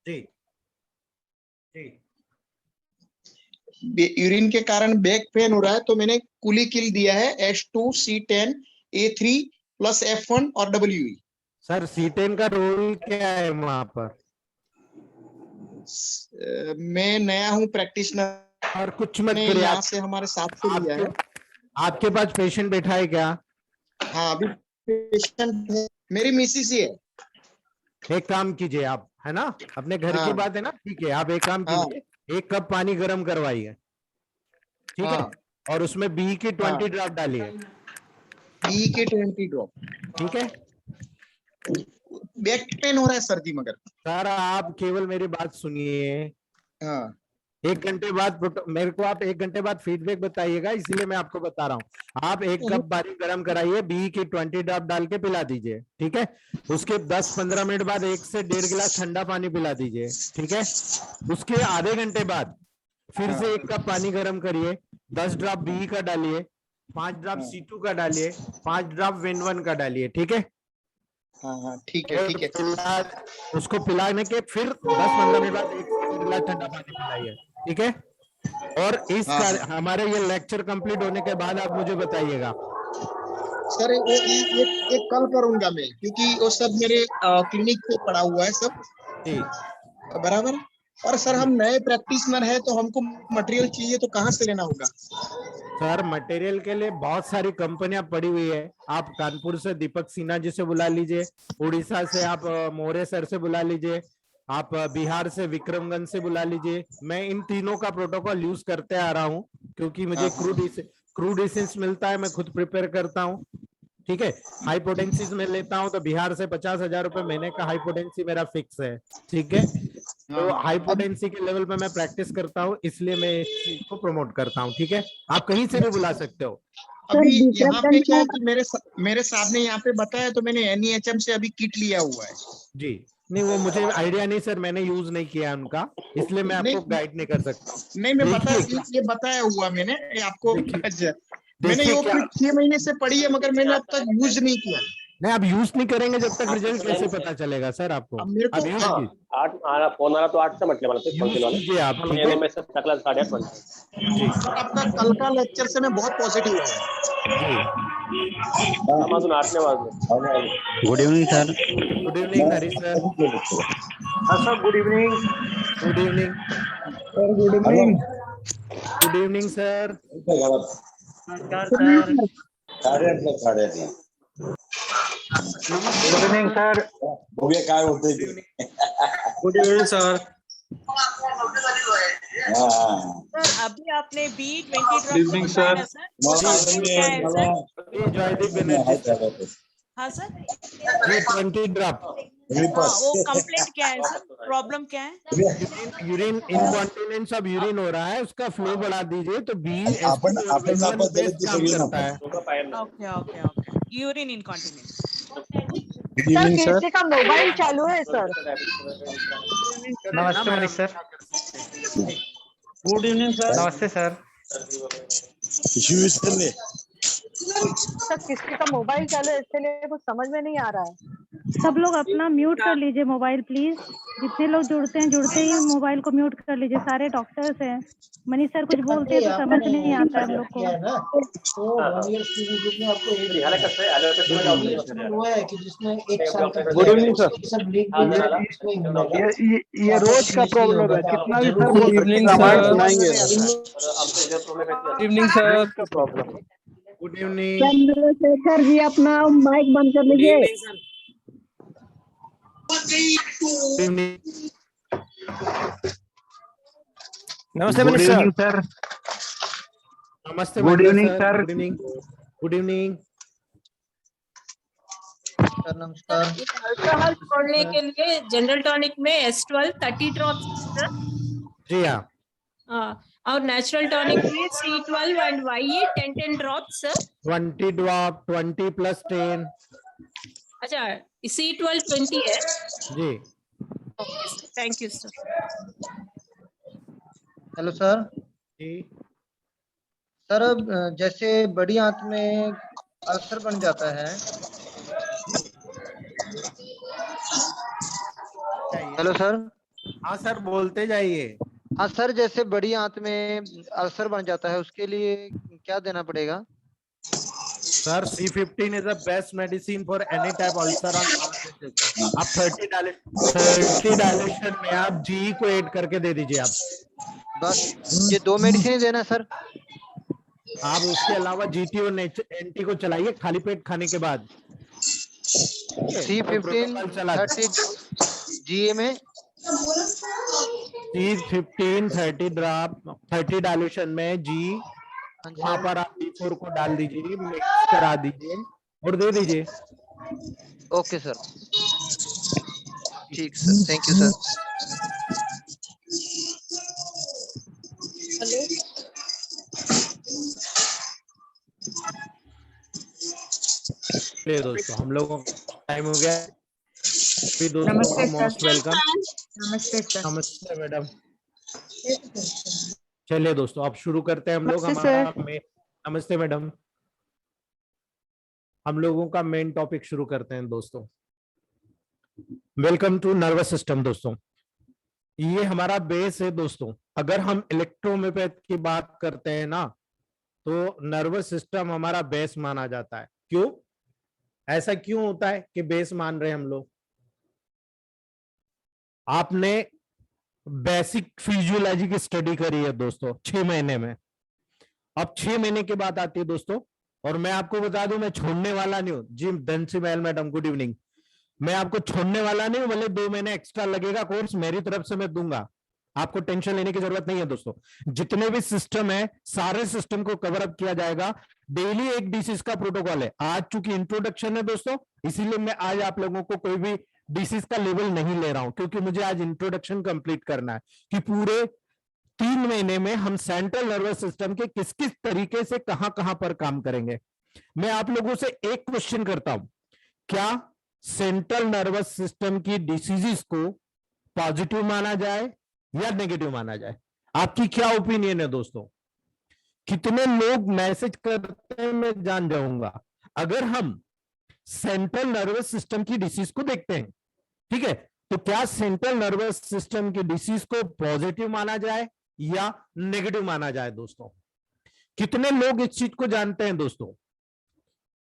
जी जी urine के कारण back pain हो रहा है, तो मैंने कुलिकिल दिया है H2C10A3 प्लस F1 और WE। सर, C10 का रोल क्या है वहां पर? मैं नया हूँ प्रैक्टिशनर, और कुछ मत ने करिए यहाँ आप। से हमारे साथ से लिया आपके है। आपके पास पेशेंट बैठा है क्या? हाँ, अभी पेशेंट मेरी मिसिस ही है। एक काम कीजिए आप, है ना, अपने घर की हाँ बात है ना, ठीक है, आप एक काम हाँ कीजिए, 1 कप पानी गर्म करवाइए, ठीक है, हाँ और उसमें बी की हाँ 20 ड्रॉप डालिए, बी के 20 ड्रॉप। ठीक है। बैक पेन हो रहा है सर जी, मगर सर, आप केवल मेरी बात सुनिए। हाँ 1 घंटे बाद मेरे को आप 1 घंटे बाद फीडबैक बताइएगा, इसलिए मैं आपको बता रहा हूँ। आप 1 कप पानी गर्म कराइए, बी की 20 ड्रॉप डाल के पिला दीजिए, ठीक है। उसके 10-15 मिनट बाद 1 से 1.5 गिलास ठंडा पानी पिला दीजिए, ठीक है। उसके आधे घंटे बाद फिर हाँ से 1 कप पानी गर्म करिए, 10 ड्रॉप बी का डालिए, 5 ड्रॉप हाँ C2 का डालिए, 5 ड्रॉप विन1 का डालिए, ठीक है। हाँ हाँ, ठीक है और ठीक है। उसको पिलाने के फिर 10-15 मिनट बाद 1 से 1.5 गिलास ठंडा पानी पिलाइए, ठीक है। और हाँ हाँ हमारे ये लेक्चर कंप्लीट होने के बाद आप मुझे बताइएगा। सर, एक कल करूंगा मैं, क्योंकि वो सब मेरे क्लिनिक पे पड़ा हुआ है सब, जी बराबर। और सर, जी हम नए प्रैक्टिशनर है, तो हमको मटेरियल चाहिए, तो कहाँ से लेना होगा? सर, मटेरियल के लिए बहुत सारी कंपनियां पड़ी हुई है। आप कानपुर से दीपक सिन्हा जी से बुला लीजिए, उड़ीसा से आप मोरे सर से बुला लीजिए, आप बिहार से विक्रमगंज से बुला लीजिए। मैं इन तीनों का प्रोटोकॉल यूज करते आ रहा हूँ, क्योंकि मुझे हाँ हाँ क्रूड एसेंस मिलता है, मैं खुद प्रिपेयर करता हूँ, ठीक है। हाई पोटेंसीज में लेता हूं तो बिहार से 50,000 रुपए महीने का हाई पोटेंसी मेरा फिक्स है, ठीक है। हाँ तो हाँ। हाई अब पोटेंसी के लेवल पे मैं प्रैक्टिस करता हूँ, इसलिए मैं इस चीज को प्रमोट करता हूँ, ठीक है। आप कहीं से भी बुला सकते हो। अभी यहाँ पे क्या है कि मेरे साहब ने यहाँ पे बताया, तो मैंने NEHM से अभी किट लिया हुआ है। जी, नहीं वो मुझे आइडिया नहीं सर, मैंने यूज नहीं किया उनका, इसलिए मैं आपको नहीं गाइड नहीं कर सकता हूँ। नहीं, मैं बता देखिए क्या, ये बताया हुआ मैंने ये आपको। देखिए अच्छा, मैंने देखिए वो क्या, किट 6 महीने से पड़ी है, मगर मैंने अब तक यूज नहीं किया। नहीं आप यूज नहीं करेंगे जब तक रिजल्ट कैसे पता चलेगा सर आपको। अब मेरे को आप यूज हाँ, कीजिए, आठ आला फोन आला तो 8 से म्हटले मला ते यूज वाले कीजिए आप, ठीक मैंने है। में से टकला 8:30 म्हणते जी सर, आपका कल का लेक्चर से मैं बहुत पॉजिटिव हूँ। जी हम अजून 8 नाही वाजले। Good evening sir. Good evening Harish sir. हाँ sir, good evening. Good evening. Sir good evening. Good evening sir. नमस्कार सर। Good evening sir. काय होतंय गुड ते? Evening. Good evening sir. Sir अभी आपने B20 गुड ड्रॉप इवनिंग बताया sir. ना sir, वो कंप्लीट क्या है सर? ये जॉयदीप बनर्जी सर, हाँ सर, ये 20 ड्रॉप हाँ वो कंप्लेंट क्या है सर, प्रॉब्लम क्या है? Urine urine incontinence of urine हो रहा है, उसका फ्लो बढ़ा दीजिए तो आपण आपण BH2 नापास झाले बेस्ट ते काम सगळे करता नापास. है। Okay okay okay, urine incontinence. Good sir evening sir. किसी का मोबाइल चालू है सर? नमस्ते Manish sir. Good evening sir. नमस्ते सर। पिशवी विसरले. सर किसी का मोबाइल चालू है, इसलिए कुछ समझ में नहीं आ रहा है। सब लोग अपना म्यूट कर लीजिए मोबाइल प्लीज। जितने लोग जुड़ते हैं जुड़ते ही मोबाइल को म्यूट कर लीजिए। सारे डॉक्टर्स हैं, मनीष सर कुछ बोलते हैं तो समझ नहीं आता है हम लोग को। तो 1 ईयर स्टूडेंट ग्रुप में आपको एक झालं कसं आहे इंस्ट्रूमेंट हुआ है कि जिसमें 1 साल का गुड इवनिंग सर। सब लिंक मिलेगा, उसमें मिलेगा। ये रोज का प्रॉब्लम है, कितना भी सर बोल इवनिंग रामायण सर। सुनाएंगे। आमच्या इवनिंग सर का problem. Good evening. Chandrashekhar ji अपना माइक बंद कर गुड लीजिए। Evening sir. Good evening. नमस्ते good Manish evening sir. Sir. नमस्ते गुड बंदर evening sir. Sir. Good evening. Good evening. Sir नमस्कार। अल्कोहल छोड़ने के लिए जनरल टॉनिक में S12 30 ड्रॉप्स सर, जी हाँ, और नेचुरल टॉनिक में C12 and YE 10 drops sir. 20 drop, 20 plus 10। अच्छा, C12 20 है। जी okay sir, thank you sir. Hello sir. जी सर अब जैसे बड़ी आंत में अल्सर बन जाता है। Hello sir. हाँ सर, बोलते जाइए। हाँ सर, जैसे बड़ी आंत में अल्सर बन जाता है उसके लिए क्या देना पड़ेगा? Sir C15 is the best medicine for any type ulcer on. आप 30 डायलेशन में आप जी को ऐड करके दे दीजिए आप। बस ये 2 मेडिसिन देना है सर? आप उसके अलावा GT और NT को चलाइए खाली पेट खाने के बाद। C15 30 GA में C15 30 ड्रॉप 30 डायल्यूशन में जी, हाँ जी वहां पर आप D4 को डाल दीजिए, मिक्स करा दीजिए और दे दीजिए। ओके सर, ठीक सर, थैंक यू सर। चलिए दोस्तों, हम लोगों का टाइम हो गया। भी दोस्तों नमस्ते का मोस्ट सर। वेलकम। नमस्ते सर। नमस्ते मैडम। चलिए दोस्तों, अब शुरू करते हैं हम लोग नमस्ते हमारा नमस्ते मैडम। हम लोगों का मेन टॉपिक शुरू करते हैं दोस्तों। Welcome to nervous system. दोस्तों ये हमारा बेस है दोस्तों। अगर हम इलेक्ट्रोहोम्योपैथ की बात करते हैं ना, तो नर्वस सिस्टम हमारा बेस माना जाता है। क्यों ऐसा क्यों होता है कि बेस मान रहे हैं हम लोग? आपने बेसिक फिजियोलॉजी की स्टडी करी है दोस्तों 6 महीने में। अब 6 महीने के बाद आती है दोस्तों, और मैं आपको बता दूं, मैं छोड़ने वाला नहीं हूं जी। धनसी महल मैडम, गुड इवनिंग। मैं आपको छोड़ने वाला नहीं हूं, भले 2 महीने एक्स्ट्रा लगेगा कोर्स, मेरी तरफ से मैं दूंगा। आपको टेंशन लेने की जरूरत नहीं है दोस्तों। जितने भी सिस्टम है सारे सिस्टम को कवर अप किया जाएगा। डेली एक डिसीज का प्रोटोकॉल है। आज चूंकि इंट्रोडक्शन है दोस्तों, इसीलिए मैं आज आप लोगों को कोई भी डिसीज का लेवल नहीं ले रहा हूं, क्योंकि मुझे आज इंट्रोडक्शन कंप्लीट करना है कि पूरे 3 महीने में हम सेंट्रल नर्वस सिस्टम के किस किस तरीके से कहां पर काम करेंगे। मैं आप लोगों से एक क्वेश्चन करता हूं, क्या सेंट्रल नर्वस सिस्टम की डिसीजेस को पॉजिटिव माना जाए या नेगेटिव माना जाए? आपकी क्या ओपिनियन है दोस्तों? कितने लोग मैसेज करते हैं मैं जान जाऊंगा। अगर हम सेंट्रल नर्वस सिस्टम की डिसीज को देखते हैं, ठीक है, तो क्या सेंट्रल नर्वस सिस्टम की डिसीज को पॉजिटिव माना जाए या नेगेटिव माना जाए दोस्तों? कितने लोग इस चीज को जानते हैं दोस्तों?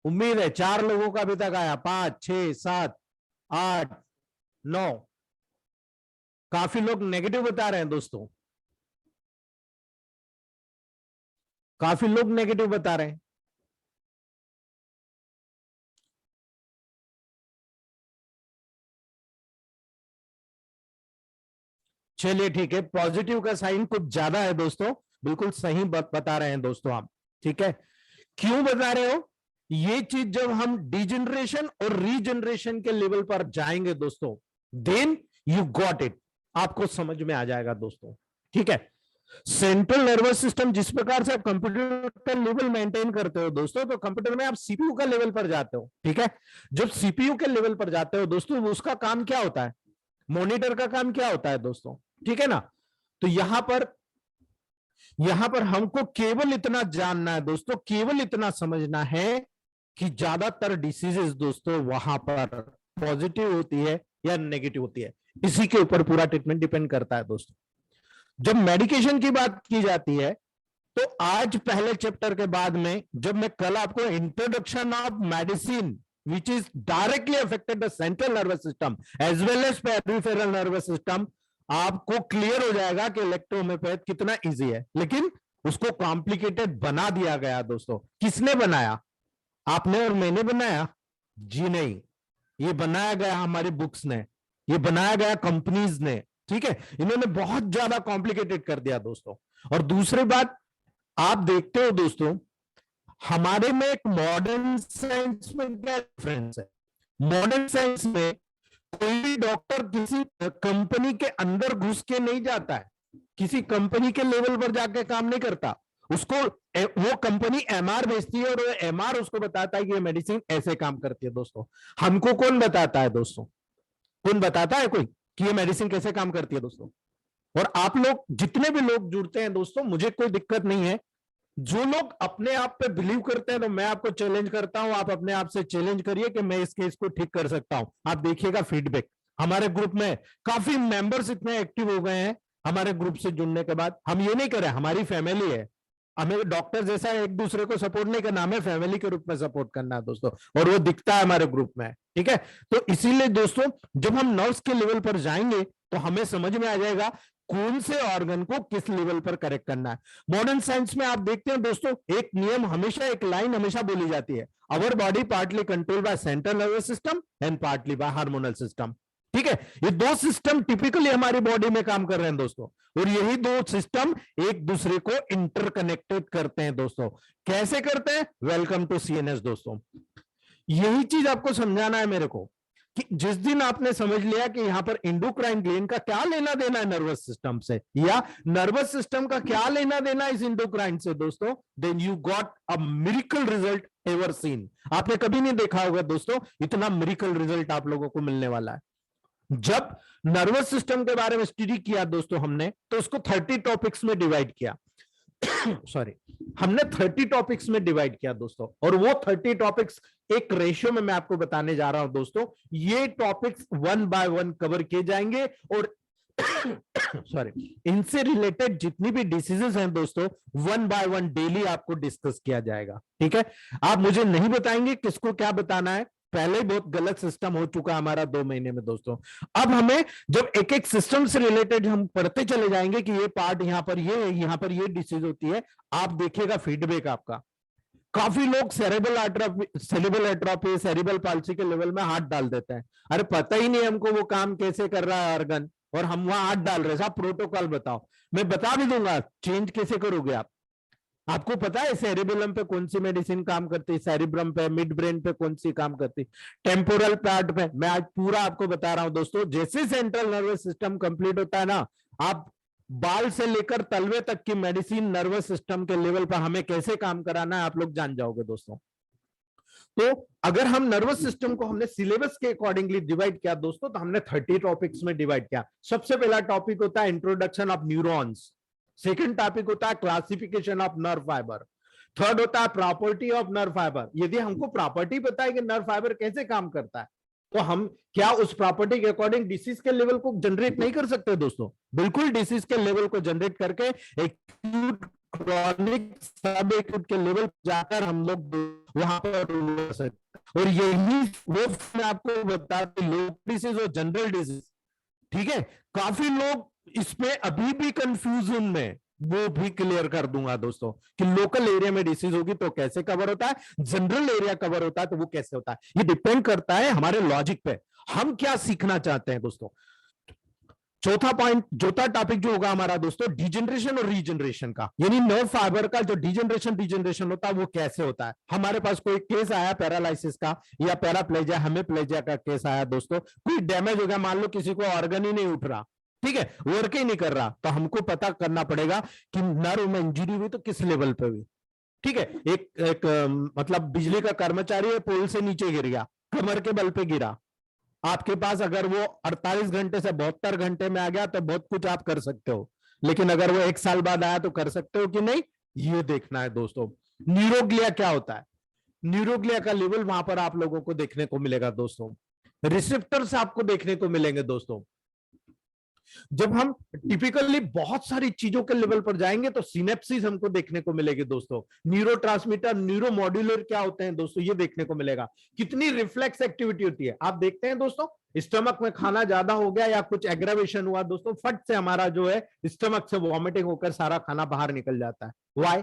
उम्मीद है 4 लोगों का अभी तक आया, 5 6 7 8 9। काफी लोग नेगेटिव बता रहे हैं दोस्तों, काफी लोग नेगेटिव बता रहे हैं। चलिए ठीक है, पॉजिटिव का साइन कुछ ज्यादा है दोस्तों, बिल्कुल सही बता रहे हैं दोस्तों आप। ठीक है, क्यों बता रहे हो? ये चीज जब हम डिजेनरेशन और रीजनरेशन के लेवल पर जाएंगे दोस्तों, देन यू गॉट इट, आपको समझ में आ जाएगा दोस्तों। ठीक है, सेंट्रल नर्वस सिस्टम जिस प्रकार से आप कंप्यूटर का लेवल मेंटेन करते हो दोस्तों, तो कंप्यूटर में आप सीपीयू का लेवल पर जाते हो। ठीक है, जब सीपीयू के लेवल पर जाते हो दोस्तों, उसका काम क्या होता है? मॉनिटर का काम क्या होता है दोस्तों? ठीक है ना। तो यहां पर हमको केवल इतना जानना है दोस्तों, केवल इतना समझना है कि ज्यादातर डिसीजेस दोस्तों वहां पर पॉजिटिव होती है या नेगेटिव होती है। इसी के ऊपर पूरा ट्रीटमेंट डिपेंड करता है दोस्तों। जब मेडिकेशन की बात की जाती है, तो आज पहले चैप्टर के बाद में, जब मैं कल आपको introduction of medicine which is directly affected the central nervous system as well as peripheral nervous system, आपको क्लियर हो जाएगा कि इलेक्ट्रोहोम्योपैथ कितना इजी है। लेकिन उसको कॉम्प्लिकेटेड बना दिया गया दोस्तों। किसने बनाया? आपने और मैंने बनाया? जी नहीं, ये बनाया गया हमारी बुक्स ने, ये बनाया गया कंपनीज ने। ठीक है, इन्होंने बहुत ज्यादा कॉम्प्लिकेटेड कर दिया दोस्तों। और दूसरी बात, आप देखते हो दोस्तों, हमारे में एक मॉडर्न साइंस में क्या डिफरेंस है? मॉडर्न साइंस में कोई भी डॉक्टर किसी कंपनी के अंदर घुस के नहीं जाता है, किसी कंपनी के लेवल पर जाके काम नहीं करता। उसको वो कंपनी एमआर भेजती है और वो एमआर उसको बताता है कि ये मेडिसिन ऐसे काम करती है दोस्तों। हमको कौन बताता है दोस्तों? कौन बताता है कोई कि ये मेडिसिन कैसे काम करती है दोस्तों? और आप लोग जितने भी लोग जुड़ते हैं दोस्तों, मुझे कोई दिक्कत नहीं है। जो लोग अपने आप पे बिलीव करते हैं, तो मैं आपको चैलेंज करता हूं, आप अपने आप से चैलेंज करिए कि मैं इस केस को ठीक कर सकता हूं। आप देखिएगा फीडबैक, हमारे ग्रुप में काफी मेंबर्स इतने एक्टिव हो गए हैं हमारे ग्रुप से जुड़ने के बाद। हम ये नहीं करें, हमारी फैमिली है, हमें डॉक्टर जैसा एक दूसरे को सपोर्ट नहीं करना, हमें फैमिली के रूप में सपोर्ट करना है दोस्तों, और वो दिखता है हमारे ग्रुप में, ठीक है। तो इसीलिए दोस्तों जब हम नर्व्स के लेवल पर जाएंगे तो हमें समझ में आ जाएगा कौन से ऑर्गन को किस लेवल पर करेक्ट करना है। मॉडर्न साइंस में आप देखते हैं दोस्तों, एक नियम हमेशा, एक लाइन हमेशा बोली जाती है, our body partly control by central nervous system and partly by hormonal system, ठीक है। ये दो सिस्टम टिपिकली हमारी बॉडी में काम कर रहे हैं दोस्तों, और यही दो सिस्टम एक दूसरे को इंटरकनेक्टेड करते हैं दोस्तों। कैसे करते हैं? वेलकम टू सीएनएस दोस्तों। यही चीज आपको समझाना है मेरे को कि जिस दिन आपने समझ लिया कि यहां पर इंडोक्राइन ग्लैंड का क्या लेना देना है नर्वस सिस्टम से, या नर्वस सिस्टम का क्या लेना देना है इस इंडोक्राइन से दोस्तों, then you got a miracle result ever seen. आपने कभी नहीं देखा होगा दोस्तों इतना मिरेकल रिजल्ट आप लोगों को मिलने वाला है। जब नर्वस सिस्टम के बारे में स्टडी किया दोस्तों हमने, तो उसको 30 टॉपिक्स में डिवाइड किया सॉरी, हमने 30 टॉपिक्स में डिवाइड किया दोस्तों, और वो 30 टॉपिक्स एक रेशियो में मैं आपको बताने जा रहा हूं दोस्तों। ये टॉपिक्स 1 बाय 1 कवर किए जाएंगे, और सॉरी, इनसे रिलेटेड जितनी भी डिसीजेस हैं दोस्तों 1 बाय 1 डेली आपको डिस्कस किया जाएगा, ठीक है। आप मुझे नहीं बताएंगे किसको क्या बताना है, पहले ही बहुत गलत सिस्टम हो चुका है हमारा 2 महीने में दोस्तों। अब हमें जब एक एक सिस्टम से रिलेटेड हम पढ़ते चले जाएंगे कि ये पार्ट यहां पर ये है, यहां पर ये डिसीज होती है, आप देखिएगा फीडबैक आपका। काफी लोग सेरेब्रल एट्रोफी, सेरिब्रल पाल्सी के लेवल में हाथ डाल देते हैं, अरे पता ही नहीं हमको वो काम कैसे कर रहा है ऑर्गन, और हम वहां हाथ डाल रहे हैं। साहब प्रोटोकॉल बताओ, मैं बता भी दूंगा चेंज कैसे करोगे आप। आपको पता है सेरिबेलम पे कौन सी मेडिसिन काम करती है, सेरिब्रम पे, मिड ब्रेन पे कौन सी काम करती है, टेम्पोरल पार्ट पे, मैं आज पूरा आपको बता रहा हूं दोस्तों। जैसे सेंट्रल नर्वस सिस्टम कंप्लीट होता है ना, आप बाल से लेकर तलवे तक की मेडिसिन नर्वस सिस्टम के लेवल पर हमें कैसे काम कराना है आप लोग जान जाओगे दोस्तों। तो अगर हम नर्वस सिस्टम को हमने सिलेबस के अकॉर्डिंगली डिवाइड किया दोस्तों, तो हमने 30 टॉपिक्स में डिवाइड किया। सबसे पहला टॉपिक होता है introduction of neurons, second topic होता है classification of nerve fibre, third होता है प्रॉपर्टी ऑफ नर्व फाइबर। यदि हमको प्रॉपर्टी पता है कि नर्व फाइबर कैसे काम करता है, तो हम क्या उस प्रॉपर्टी के अकॉर्डिंग डिसीज के लेवल को जनरेट नहीं कर सकते दोस्तों? बिल्कुल, डिसीज के लेवल को जनरेट करके एक्यूट, क्रॉनिक, सब एक्यूट के लेवल पर जाकर हम लोग वहां पर कर सकते। और यही वो मैं आपको बताते, लोकल डिसीज और जनरल डिसीज, ठीक है। काफी लोग इसमें अभी भी कंफ्यूजन में, वो भी क्लियर कर दूंगा दोस्तों कि लोकल एरिया में डिसीज होगी तो कैसे कवर होता है, जनरल एरिया कवर होता है तो वो कैसे होता है। ये डिपेंड करता है हमारे लॉजिक पे, हम क्या सीखना चाहते हैं दोस्तों। चौथा टॉपिक जो होगा हमारा दोस्तों, डिजेनरेशन और रीजनरेशन का, यानी नर्व फाइबर का जो डिजेनरेशन होता है वो कैसे होता है। हमारे पास कोई केस आया पैरालिसिस का या पैराप्लेजिया, हेमिप्लेजिया का केस आया दोस्तों, कोई डैमेज हो गया, मान लो किसी को ऑर्गन ही नहीं उठ रहा, ठीक है, वर्क ही नहीं कर रहा, तो हमको पता करना पड़ेगा कि नर्व में इंजरी हुई तो किस लेवल पे हुई, ठीक है। एक मतलब बिजली का कर्मचारी है, पोल से नीचे गिर गया, कमर के बल पे गिरा, आपके पास अगर वो 48 घंटे से 72 घंटे में आ गया तो बहुत कुछ आप कर सकते हो, लेकिन अगर वो 1 साल बाद आया तो कर सकते हो कि नहीं, ये देखना है दोस्तों। न्यूरोग्लिया क्या होता है, न्यूरोग्लिया का लेवल वहां पर आप लोगों को देखने को मिलेगा दोस्तों। रिसेप्टर्स आपको देखने को मिलेंगे दोस्तों। जब हम टिपिकली बहुत सारी चीजों के लेवल पर जाएंगे तो सिनेप्सिस हमको देखने को मिलेगी दोस्तों। न्यूरोट्रांसमीटर, न्यूरोमॉड्यूलर क्या होते हैं दोस्तों, ये देखने को मिलेगा। कितनी रिफ्लेक्स एक्टिविटी होती है आप देखते हैं दोस्तों। स्टमक में खाना ज्यादा हो गया या कुछ एग्रावेशन हुआ दोस्तों, फट से हमारा जो है स्टमक से वॉमिटिंग होकर सारा खाना बाहर निकल जाता है। व्हाई?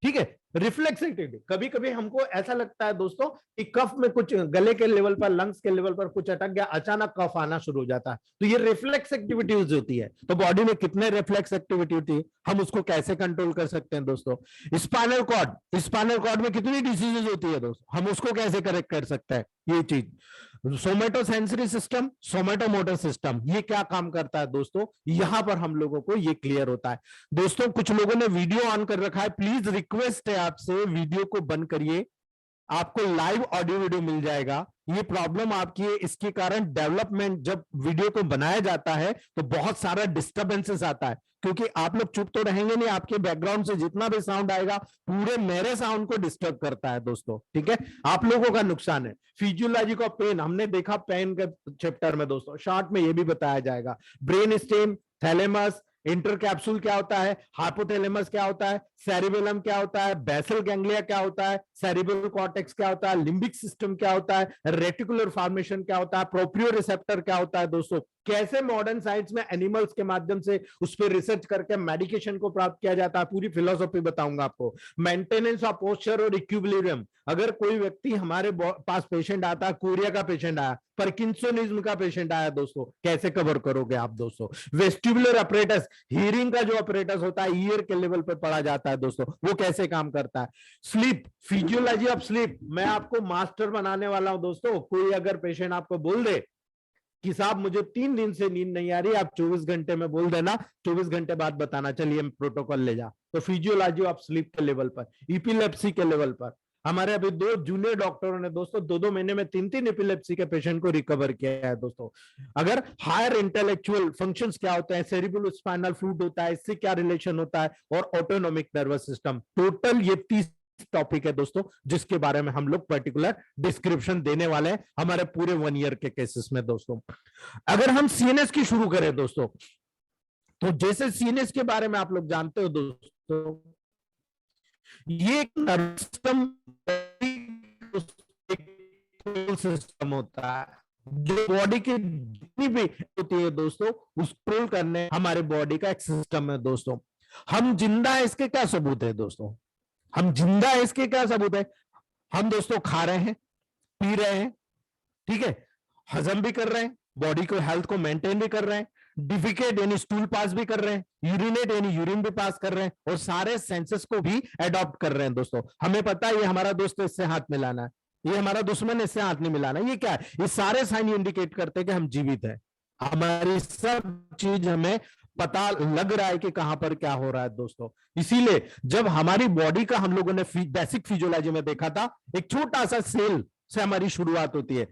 ठीक है, रिफ्लेक्स एक्टिविटी। कभी कभी हमको ऐसा लगता है दोस्तों कि कफ में कुछ गले के लेवल पर, लंग्स के लेवल पर कुछ अटक गया, अचानक कफ आना शुरू हो जाता है, तो ये रिफ्लेक्स एक्टिविटीज होती है। तो बॉडी में कितने रिफ्लेक्स एक्टिविटी होती है, हम उसको कैसे कंट्रोल कर सकते हैं दोस्तों। स्पाइनल कॉर्ड में कितनी डिसीजेज होती है दोस्तों, हम उसको कैसे करेक्ट कर सकते हैं, ये चीज। Somato sensory system, somato motor system, ये क्या काम करता है दोस्तों, यहां पर हम लोगों को ये क्लियर होता है दोस्तों। कुछ लोगों ने वीडियो ऑन कर रखा है, प्लीज रिक्वेस्ट है आपसे वीडियो को बंद करिए, आपको लाइव ऑडियो वीडियो मिल जाएगा। ये प्रॉब्लम आपकी है, इसके कारण डेवलपमेंट जब वीडियो को बनाया जाता है तो बहुत सारा डिस्टरबेंसेस आता है, क्योंकि आप लोग चुप तो रहेंगे नहीं, आपके बैकग्राउंड से जितना भी साउंड आएगा पूरे मेरे साउंड को डिस्टर्ब करता है दोस्तों, ठीक है, आप लोगों का नुकसान है। फिजियोलॉजी का पेन हमने देखा पेन के चैप्टर में दोस्तों, शॉर्ट में ये भी बताया जाएगा। ब्रेन स्टेम, थैलेमस, इंटरकैप्सूल क्या होता है, हाइपोथैलेमस क्या होता है, सेरिबेलम क्या होता है, बेसल गैंग्लिया क्या होता है, सेरिब्रल कॉर्टेक्स क्या होता है, लिम्बिक सिस्टम क्या होता है, रेटिकुलर फॉर्मेशन क्या होता है, प्रोप्रियो रिसेप्टर क्या होता है दोस्तों, कैसे मॉडर्न साइंस में एनिमल्स के माध्यम से उस पर रिसर्च करके मेडिकेशन को प्राप्त किया जाता है, पूरी फिलोसॉफी बताऊंगा आपको। मेंटेनेंस ऑफ पोस्चर और इक्विलिब्रियम, अगर कोई व्यक्ति हमारे पास पेशेंट आता है, कोरिया का पेशेंट आया, पार्किंसोनिज्म का पेशेंट आया दोस्तों, कैसे कवर करोगे आप दोस्तों। वेस्टिबुलर अपरेटस, हियरिंग का जो अपरेटस होता है ईयर के लेवल पे पढ़ा जाता है दोस्तों, वो कैसे काम करता है। स्लीप, फिजियोलॉजी ऑफ स्लीप, मैं आपको मास्टर बनाने वाला हूं दोस्तों। कोई अगर पेशेंट आपको बोल दे कि साहब मुझे 3 दिन से नींद नहीं आ रही, आप 24 घंटे में बोल देना, 24 घंटे बाद बताना, चलिए हम प्रोटोकॉल ले जा। तो फिजियोलॉजी ऑफ स्लीप के लेवल पर, इपिलेप्सी के लेवल पर हमारे अभी 2 जूनियर डॉक्टरों ने दोस्तों 2-2 महीने में 3-3 एपिलेप्सी के पेशेंट को रिकवर किया है दोस्तों। अगर हायर इंटेलेक्चुअल फंक्शंस क्या होते हैं, सेरिब्रो स्पाइनल फ्लूइड होता है, इससे क्या रिलेशन होता है, और ऑटोनोमिक नर्वस सिस्टम, टोटल ये 30 टॉपिक है दोस्तों, जिसके बारे में हम लोग पर्टिकुलर डिस्क्रिप्शन देने वाले हैं हमारे पूरे 1 ईयर के केसेस में दोस्तों। अगर हम सीएनएस की शुरू करें दोस्तों, तो जैसे सीएनएस के बारे में आप लोग जानते हो दोस्तों, ये एक नर्वस सिस्टम होता है जो बॉडी की जितनी भी होती है दोस्तों, उसको कंट्रोल करने हमारे बॉडी का एक सिस्टम है दोस्तों। हम जिंदा है, इसके क्या सबूत है दोस्तों, हम जिंदा है इसके क्या सबूत है। हम दोस्तों खा रहे हैं, पी रहे हैं, ठीक है, हजम भी कर रहे हैं, बॉडी को हेल्थ को मेंटेन भी कर रहे हैं, डिफिकेट यानी स्टूल पास भी कर रहे हैं, यूरिनेट यानी यूरिन भी पास कर रहे हैं, और सारे सेंसेस को भी अडॉप्ट कर रहे हैं दोस्तों। हमें पता है ये हमारा दोस्त, इससे हाथ मिलाना है, ये हमारा दुश्मन, इससे हाथ नहीं मिलाना। ये क्या है, ये सारे साइन इंडिकेट करते हैं कि हम जीवित हैं, हमारी सब चीज हमें पता लग रहा है कि कहां पर क्या हो रहा है दोस्तों। इसीलिए जब हमारी बॉडी का हम लोगों ने बेसिक फिजियोलॉजी में देखा था, एक छोटा सा सेल से हमारी शुरुआत होती है,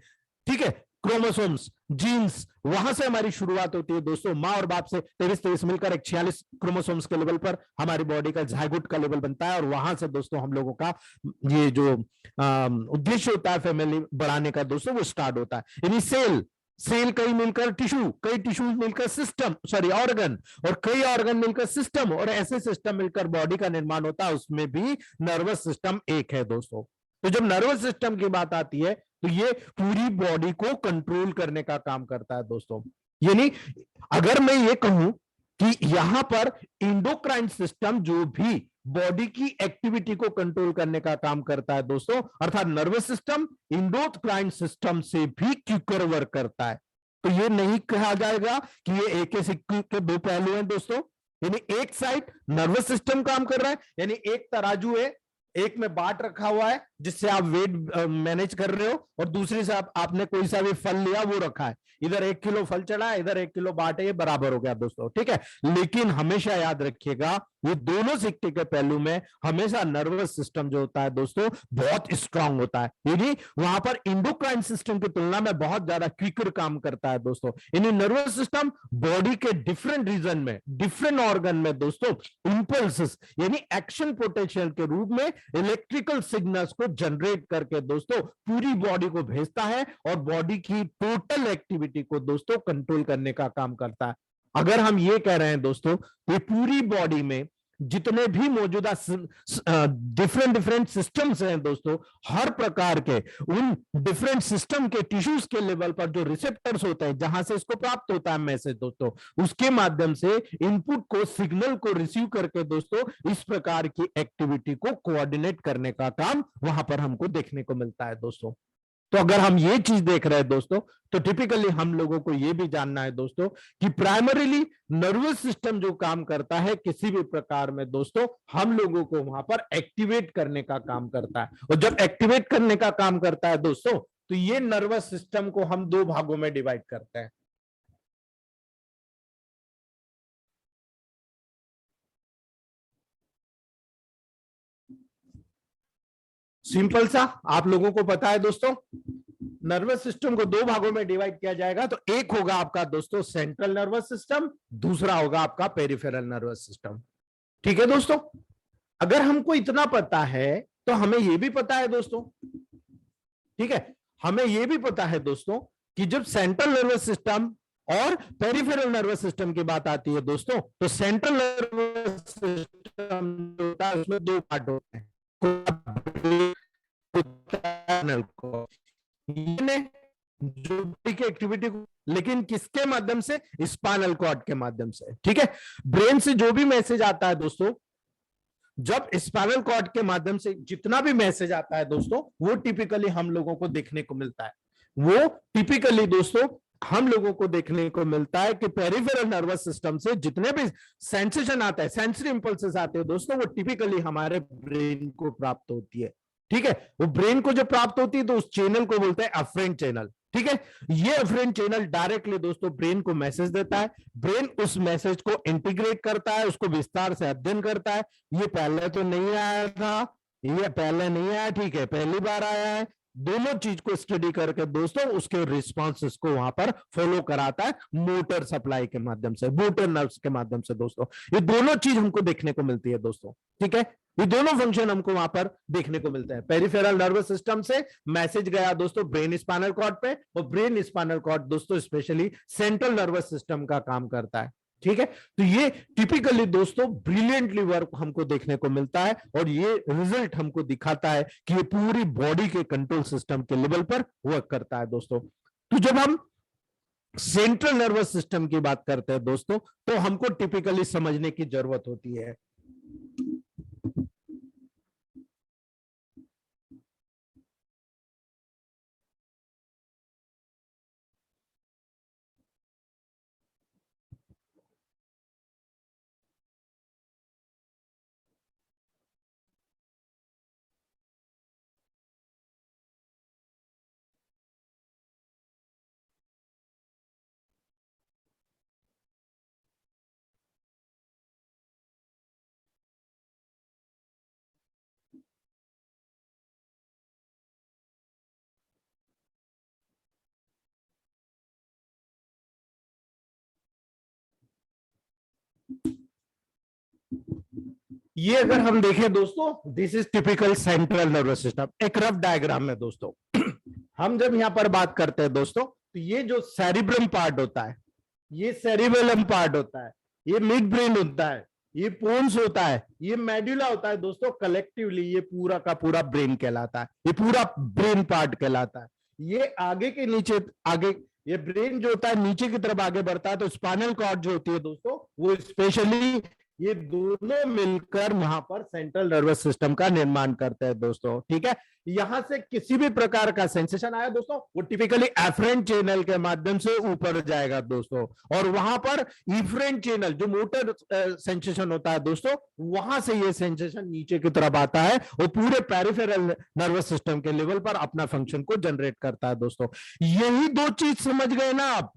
ठीक है, क्रोमोसोम्स, जीन्स, वहां से हमारी शुरुआत होती है दोस्तों। माँ और बाप से 23-23 मिलकर एक 46 क्रोमोसोम्स के लेवल पर हमारी बॉडी का जायगोट का लेवल बनता है, और वहां से दोस्तों हम लोगों का ये जो उद्देश्य होता है फैमिली बढ़ाने का दोस्तों, वो स्टार्ट होता है। यानी सेल कई मिलकर टिश्यू, कई टिश्यू मिलकर सिस्टम, सॉरी ऑर्गन, और कई ऑर्गन मिलकर सिस्टम, और ऐसे सिस्टम मिलकर बॉडी का निर्माण होता है, उसमें भी नर्वस सिस्टम एक है दोस्तों। तो जब नर्वस सिस्टम की बात आती है तो ये पूरी बॉडी को कंट्रोल करने का काम करता है दोस्तों। यानी अगर मैं ये कहूं कि यहां पर इंडोक्राइन सिस्टम जो भी बॉडी की एक्टिविटी को कंट्रोल करने का काम करता है दोस्तों, अर्थात नर्वस सिस्टम इंडोक्राइन सिस्टम से भी क्विकर वर्क करता है। तो ये नहीं कहा जाएगा कि ये एक ही सिक्के के 2 पहलू हैं दोस्तों। यानी एक साइड नर्वस सिस्टम काम कर रहा है, यानी एक तराजू है, एक में बाट रखा हुआ है जिससे आप वेट मैनेज कर रहे हो, और दूसरी से आपने कोई सा भी फल लिया वो रखा है, इधर 1 किलो फल चढ़ा है, इधर 1 किलो बाट है, ये बराबर हो गया दोस्तों, ठीक है। लेकिन हमेशा याद रखिएगा ये दोनों सिक्के के पहलू में हमेशा नर्वस सिस्टम जो होता है दोस्तों बहुत स्ट्रांग होता है, यानी वहां पर इंडोक्राइन सिस्टम की तुलना में बहुत ज्यादा क्विकर काम करता है दोस्तों। यानी नर्वस सिस्टम बॉडी के डिफरेंट रीजन में, डिफरेंट ऑर्गन में दोस्तों इंपल्सेस यानी एक्शन पोटेंशियल के रूप में इलेक्ट्रिकल सिग्नल्स को जनरेट करके दोस्तों पूरी बॉडी को भेजता है, और बॉडी की टोटल एक्टिविटी को दोस्तों कंट्रोल करने का काम करता है। अगर हम ये कह रहे हैं दोस्तों, ये पूरी बॉडी में जितने भी मौजूदा डिफरेंट सिस्टम्स हैं दोस्तों, हर प्रकार के उन डिफरेंट सिस्टम के टिश्यूज के लेवल पर जो रिसेप्टर्स होते हैं, जहां से इसको प्राप्त होता है मैसेज दोस्तों, उसके माध्यम से इनपुट को, सिग्नल को रिसीव करके दोस्तों इस प्रकार की एक्टिविटी को कोऑर्डिनेट करने का काम वहां पर हमको देखने को मिलता है दोस्तों। तो अगर हम ये चीज देख रहे हैं दोस्तों, तो टिपिकली हम लोगों को ये भी जानना है दोस्तों कि प्राइमरीली नर्वस सिस्टम जो काम करता है किसी भी प्रकार में दोस्तों, हम लोगों को वहां पर एक्टिवेट करने का काम करता है। और जब एक्टिवेट करने का काम करता है दोस्तों, तो ये नर्वस सिस्टम को हम 2 भागों में डिवाइड करते हैं। सिंपल सा, आप लोगों को पता है दोस्तों, नर्वस सिस्टम को 2 भागों में डिवाइड किया जाएगा। तो एक होगा आपका दोस्तों सेंट्रल नर्वस सिस्टम, दूसरा होगा आपका पेरिफेरल नर्वस सिस्टम। ठीक है दोस्तों, अगर हमको इतना पता है तो हमें यह भी पता है दोस्तों, ठीक है, हमें यह भी पता है दोस्तों कि जब सेंट्रल नर्वस सिस्टम और पेरिफेरल नर्वस सिस्टम की बात आती है दोस्तों, तो सेंट्रल नर्वस सिस्टम जो होता है उसमें 2 पार्ट होते हैं, जो एक्टिविटी को, लेकिन किसके माध्यम से? स्पाइनल कॉर्ड के माध्यम से। ठीक है, ब्रेन से जो भी मैसेज आता है दोस्तों, जब स्पाइनल कॉर्ड के माध्यम से जितना भी मैसेज आता है दोस्तों, वो टिपिकली हम लोगों को देखने को मिलता है, वो टिपिकली दोस्तों हम लोगों को देखने को मिलता है कि पेरिफेरल नर्वस सिस्टम से जितने भी सेंसेशन आता है, सेंसरी इंपल्सेस आते हैं दोस्तों, वो टिपिकली हमारे ब्रेन को प्राप्त होती है। ठीक है, वो ब्रेन को जब प्राप्त होती है तो उस चैनल को बोलते हैं अफरेंट चैनल। ठीक है, ये अफरेंट चैनल डायरेक्टली दोस्तों ब्रेन को मैसेज देता है, ब्रेन उस मैसेज को इंटीग्रेट करता है, उसको विस्तार से अध्ययन करता है। ये पहले तो नहीं आया था, ये पहले नहीं आया, ठीक है, पहली बार आया है। दोनों चीज को स्टडी करके दोस्तों उसके रिस्पॉन्सेस को वहां पर फॉलो कराता है मोटर सप्लाई के माध्यम से, मोटर नर्व्स के माध्यम से दोस्तों। ये दोनों चीज हमको देखने को मिलती है दोस्तों। ठीक है, ये दोनों फंक्शन हमको वहां पर देखने को मिलते हैं। पेरिफेरल नर्वस सिस्टम से मैसेज गया दोस्तों ब्रेन स्पाइनल कॉर्ड पे, और ब्रेन स्पाइनल कॉर्ड दोस्तों स्पेशली सेंट्रल नर्वस सिस्टम का काम करता है। ठीक है, तो ये टिपिकली दोस्तों ब्रिलियंटली वर्क हमको देखने को मिलता है, और ये रिजल्ट हमको दिखाता है कि ये पूरी बॉडी के कंट्रोल सिस्टम के लेवल पर वर्क करता है दोस्तों। तो जब हम सेंट्रल नर्वस सिस्टम की बात करते हैं दोस्तों, तो हमको टिपिकली समझने की जरूरत होती है। ये अगर हम देखें दोस्तों, this is typical central nervous system, एक रफ डायग्राम में दोस्तों। हम जब यहां पर बात करते हैं दोस्तों, तो ये जो सेरिब्रम पार्ट होता है, ये सेरिबेलम पार्ट होता है, ये मिड ब्रेन होता है, ये पोन्स होता है, ये मेडुला होता है दोस्तों। कलेक्टिवली ये पूरा का पूरा ब्रेन कहलाता है, ये पूरा ब्रेन पार्ट कहलाता है। ये आगे के नीचे, आगे ये ब्रेन जो होता है नीचे की तरफ आगे बढ़ता है, तो स्पाइनल कॉर्ड जो होती है दोस्तों, वो स्पेशली ये दोनों मिलकर वहां पर सेंट्रल नर्वस सिस्टम का निर्माण करते हैं दोस्तों। ठीक है, यहां से किसी भी प्रकार का सेंसेशन आया दोस्तों, वो टिपिकली एफरेंट चैनल के माध्यम से ऊपर जाएगा दोस्तों, और वहां पर इफरेंट चैनल जो मोटर सेंसेशन होता है दोस्तों, वहां से ये सेंसेशन नीचे की तरफ आता है और पूरे पेरिफेरल नर्वस सिस्टम के लेवल पर अपना फंक्शन को जनरेट करता है दोस्तों। यही 2 चीज समझ गए ना आप,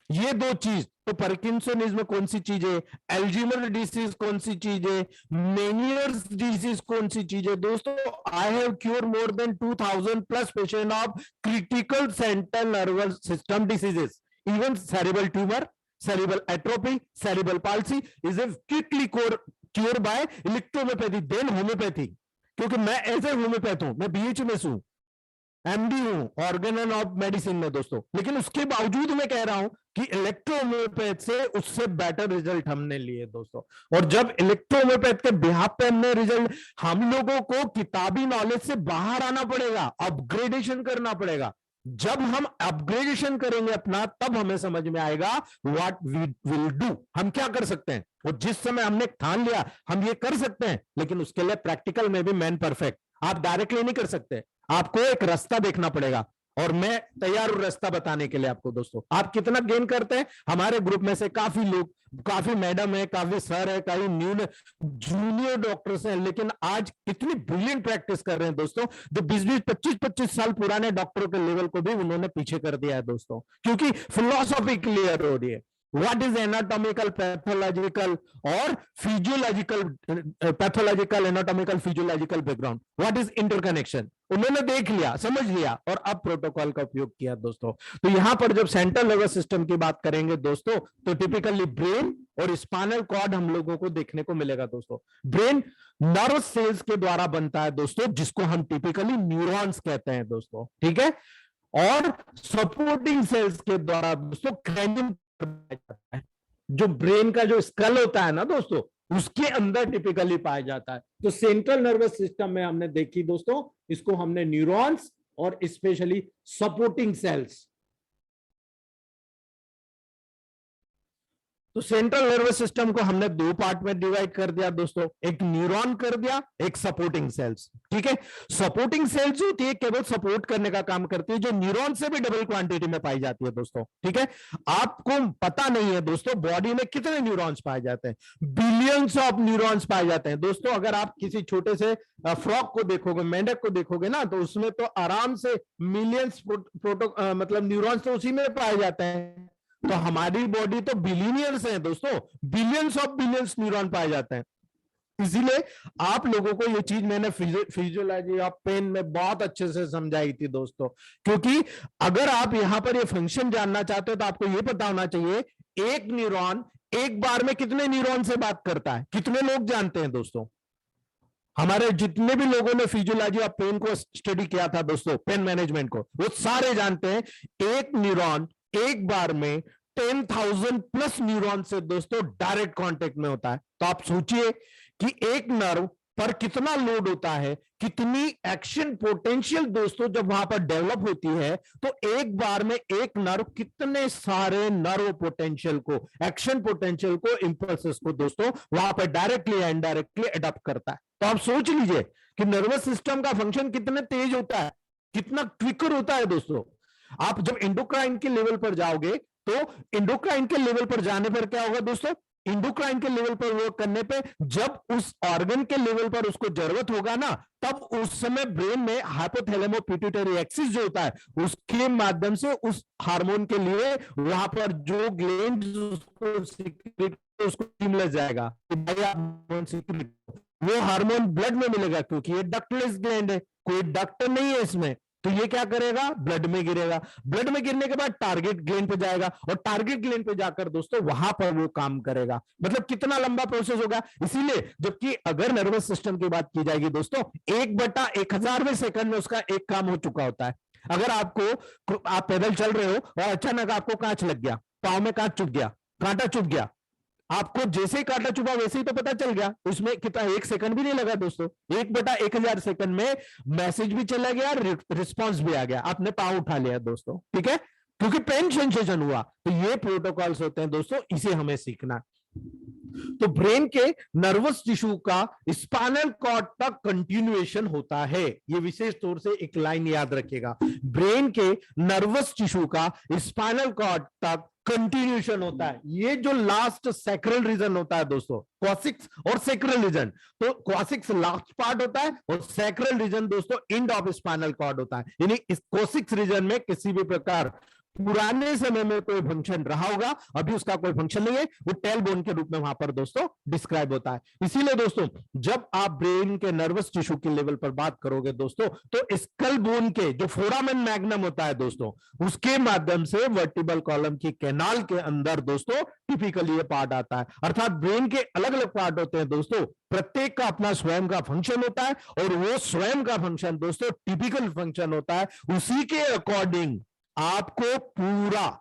ये 2 चीज। तो पार्किंसनिज्म कौन सी चीज है, एल्जीमर डिसीज कौन सी चीज है, मेनियर्स डिसीज कौन सी चीज है दोस्तों। I have cure more than 2000 plus patient of critical central nervous system diseases, even cerebral tumour, cerebral atrophy, cerebral palsy is a quickly cured by electrohomeopathy then homeopathy। क्योंकि मैं ऐसे होम्योपैथ हूं, मैं BHMS हूं, MD हूं organ end of medicine में दोस्तों, लेकिन उसके बावजूद मैं कह रहा हूं कि इलेक्ट्रोहोम्योपैथ से उससे बेटर रिजल्ट हमने लिए दोस्तों। और जब इलेक्ट्रोहोम्योपैथ के बिहाफ पे हमने रिजल्ट, हम लोगों को किताबी नॉलेज से बाहर आना पड़ेगा, अपग्रेडेशन करना पड़ेगा। जब हम अपग्रेडेशन करेंगे अपना, तब हमें समझ में आएगा व्हाट वी विल डू, हम क्या कर सकते हैं। और जिस समय हमने ठान लिया हम ये कर सकते हैं, लेकिन उसके लिए प्रैक्टिकल में भी मैन परफेक्ट, आप डायरेक्टली नहीं कर सकते, आपको एक रास्ता देखना पड़ेगा। और मैं तैयार हूं रास्ता बताने के लिए आपको दोस्तों। आप कितना गेन करते हैं, हमारे ग्रुप में से काफी लोग, काफी मैडम है, काफी सर है, काफी न्यू जूनियर डॉक्टर्स हैं, लेकिन आज इतनी ब्रिलियंट प्रैक्टिस कर रहे हैं दोस्तों, जो 20-20, 25-25 साल पुराने डॉक्टरों के लेवल को भी उन्होंने पीछे कर दिया है दोस्तों, क्योंकि फिलॉसफी क्लियर हो रही है। व्हाट इज एनाटॉमिकल, पैथोलॉजिकल और physiological, pathological, anatomical, physiological background, what is interconnection, उन्होंने देख लिया, समझ लिया और अब प्रोटोकॉल का उपयोग किया दोस्तों। तो यहां पर जब सेंट्रल नर्वस सिस्टम की बात करेंगे दोस्तों, तो टिपिकली ब्रेन और स्पाइनल कॉर्ड हम लोगों को देखने को मिलेगा दोस्तों। ब्रेन नर्व सेल्स के द्वारा बनता है दोस्तों, जिसको हम टिपिकली न्यूरॉन्स कहते हैं दोस्तों, ठीक है। और सपोर्टिंग सेल्स के द्वारा दोस्तों क्रैनियम जाता है, जो ब्रेन का जो स्कल होता है ना दोस्तों, उसके अंदर टिपिकली पाया जाता है। तो सेंट्रल नर्वस सिस्टम में हमने देखी दोस्तों, इसको हमने न्यूरॉन्स और स्पेशली सपोर्टिंग सेल्स। तो सेंट्रल नर्वस सिस्टम को हमने दो पार्ट में डिवाइड कर दिया दोस्तों, एक न्यूरॉन कर दिया, एक सपोर्टिंग सेल्स, ठीक है। सपोर्टिंग सेल्स होती है केवल सपोर्ट करने का काम करती है, जो न्यूरॉन से भी डबल क्वांटिटी में पाई जाती है दोस्तों, ठीक है। आपको पता नहीं है दोस्तों बॉडी में कितने न्यूरॉन्स पाए जाते हैं, बिलियंस ऑफ न्यूरॉन्स पाए जाते हैं दोस्तों। अगर आप किसी छोटे से फ्रॉक को देखोगे, मेंढक को देखोगे ना, तो उसमें तो आराम से मिलियंस मतलब न्यूरॉन्स तो उसी में पाए जाते हैं। तो हमारी बॉडी तो बिलियनियर्स है दोस्तों, बिलियंस ऑफ बिलियंस न्यूरॉन पाए जाते हैं। इसीलिए आप लोगों को ये चीज मैंने फिजियोलॉजी ऑफ पेन में बहुत अच्छे से समझाई थी दोस्तों, क्योंकि अगर आप यहां पर ये फंक्शन जानना चाहते हो तो आपको ये पता होना चाहिए एक न्यूरॉन एक बार में कितने न्यूरॉन से बात करता है। कितने लोग जानते हैं दोस्तों, हमारे जितने भी लोगों ने फिजियोलॉजी ऑफ पेन को स्टडी किया था दोस्तों, पेन मैनेजमेंट को, वो सारे जानते हैं एक न्यूरॉन एक बार में 10,000 प्लस न्यूरॉन से दोस्तों डायरेक्ट कांटेक्ट में होता है। तो आप सोचिए कि एक नर्व पर कितना लोड होता है, कितनी एक्शन पोटेंशियल दोस्तों जब वहां पर डेवलप होती है, तो एक बार में एक नर्व कितने सारे नर्व पोटेंशियल को, एक्शन पोटेंशियल को, इंपल्सेस को दोस्तों वहां पर डायरेक्टली या इनडायरेक्टली अडॉप्ट करता है। तो आप सोच लीजिए कि नर्वस सिस्टम का फंक्शन कितना तेज होता है, कितना क्विकर होता है दोस्तों। आप जब एंडोक्राइन के लेवल पर जाओगे, तो एंडोक्राइन के लेवल पर जाने पर क्या होगा दोस्तों, एंडोक्राइन के लेवल पर वर्क करने पे जब उस ऑर्गन के लेवल पर उसको जरूरत होगा ना, तब उस समय ब्रेन में हाइपोथैलेमो पिट्यूटरी एक्सिस जो होता है, उसके माध्यम से उस हार्मोन के लिए वहां पर जो ग्लैंड उसको स्टिमुलस जाएगा, वो हार्मोन ब्लड में मिलेगा, क्योंकि ये डक्टलेस ग्लैंड है, कोई डक्ट नहीं है इसमें। तो ये क्या करेगा, ब्लड में गिरेगा, ब्लड में गिरने के बाद टारगेट ग्लैंड पे जाएगा, और टारगेट ग्लैंड पे जाकर दोस्तों वहां पर वो काम करेगा। मतलब कितना लंबा प्रोसेस होगा। इसीलिए जबकि अगर नर्वस सिस्टम की बात की जाएगी दोस्तों, 1/1000वें सेकंड में उसका एक काम हो चुका होता है। अगर आप पैदल चल रहे हो और अचानक आपको कांच लग गया, पांव में कांच चुभ गया, कांटा चुभ गया, आपको जैसे ही कांटा चुभा वैसे ही तो पता चल गया, उसमें कितना 1 सेकंड भी नहीं लगा दोस्तों। 1/1000 सेकंड में मैसेज भी चला गया, रिस्पॉन्स भी आ गया, आपने पांव उठा लिया दोस्तों, ठीक है, क्योंकि पेन सेंसेशन हुआ। तो ये प्रोटोकॉल्स होते हैं दोस्तों, इसे हमें सीखना। तो ब्रेन के नर्वस टिश्यू का स्पाइनल कॉर्ड तक कंटिन्यूएशन होता है। ये विशेष तौर से एक लाइन याद रखिएगा, ब्रेन के नर्वस टिश्यू का स्पाइनल कॉर्ड तक कंटिन्यूएशन होता है। ये जो लास्ट सैक्रल रीजन होता है दोस्तों, कॉसिक्स और सैक्रल रीजन, तो कॉसिक्स लास्ट पार्ट होता है और सैक्रल रीजन दोस्तों एंड ऑफ स्पाइनल कॉर्ड होता है। यानी इस कॉसिक्स रीजन में किसी भी प्रकार पुराने समय में कोई फंक्शन रहा होगा, अभी उसका कोई फंक्शन नहीं है, वो टेल बोन के रूप में वहां पर दोस्तों डिस्क्राइब होता है। इसीलिए दोस्तों जब आप ब्रेन के नर्वस टिश्यू के लेवल पर बात करोगे दोस्तों, तो स्कल बोन के जो फोरामेन मैग्नम होता है दोस्तों, उसके माध्यम से वर्टिब्रल कॉलम की कैनाल के अंदर दोस्तों टिपिकली ये पार्ट आता है। अर्थात ब्रेन के अलग अलग पार्ट होते हैं दोस्तों, प्रत्येक का अपना स्वयं का फंक्शन होता है, और वो स्वयं का फंक्शन दोस्तों टिपिकल फंक्शन होता है। उसी के अकॉर्डिंग आपको पूरा,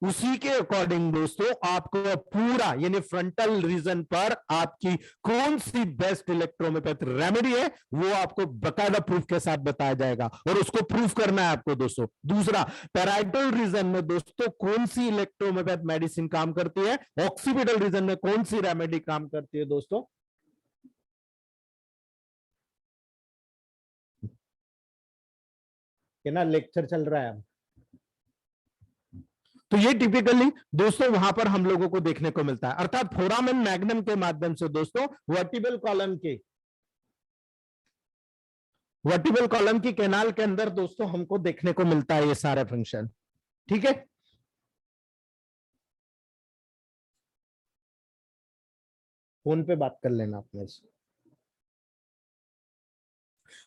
उसी के अकॉर्डिंग दोस्तों आपको पूरा, यानी फ्रंटल रीजन पर आपकी कौन सी बेस्ट इलेक्ट्रोहोम्योपैथ रेमेडी है, वो आपको बकायदा प्रूफ के साथ बताया जाएगा, और उसको प्रूफ करना है आपको दोस्तों। दूसरा, पैराइटल रीजन में दोस्तों कौन सी इलेक्ट्रोहोम्योपैथ मेडिसिन काम करती है, ऑक्सीपिटल रीजन में कौन सी रेमेडी काम करती है दोस्तों। ना लेक्चर चल रहा है अब, तो ये टिपिकली दोस्तों वहां पर हम लोगों को देखने को मिलता है। अर्थात फोरामेन मैग्नम के माध्यम से दोस्तों वर्टिब्रल कॉलम की कैनाल के अंदर दोस्तों हमको देखने को मिलता है ये सारे फंक्शन, ठीक है। फोन पे बात कर लेना अपने से।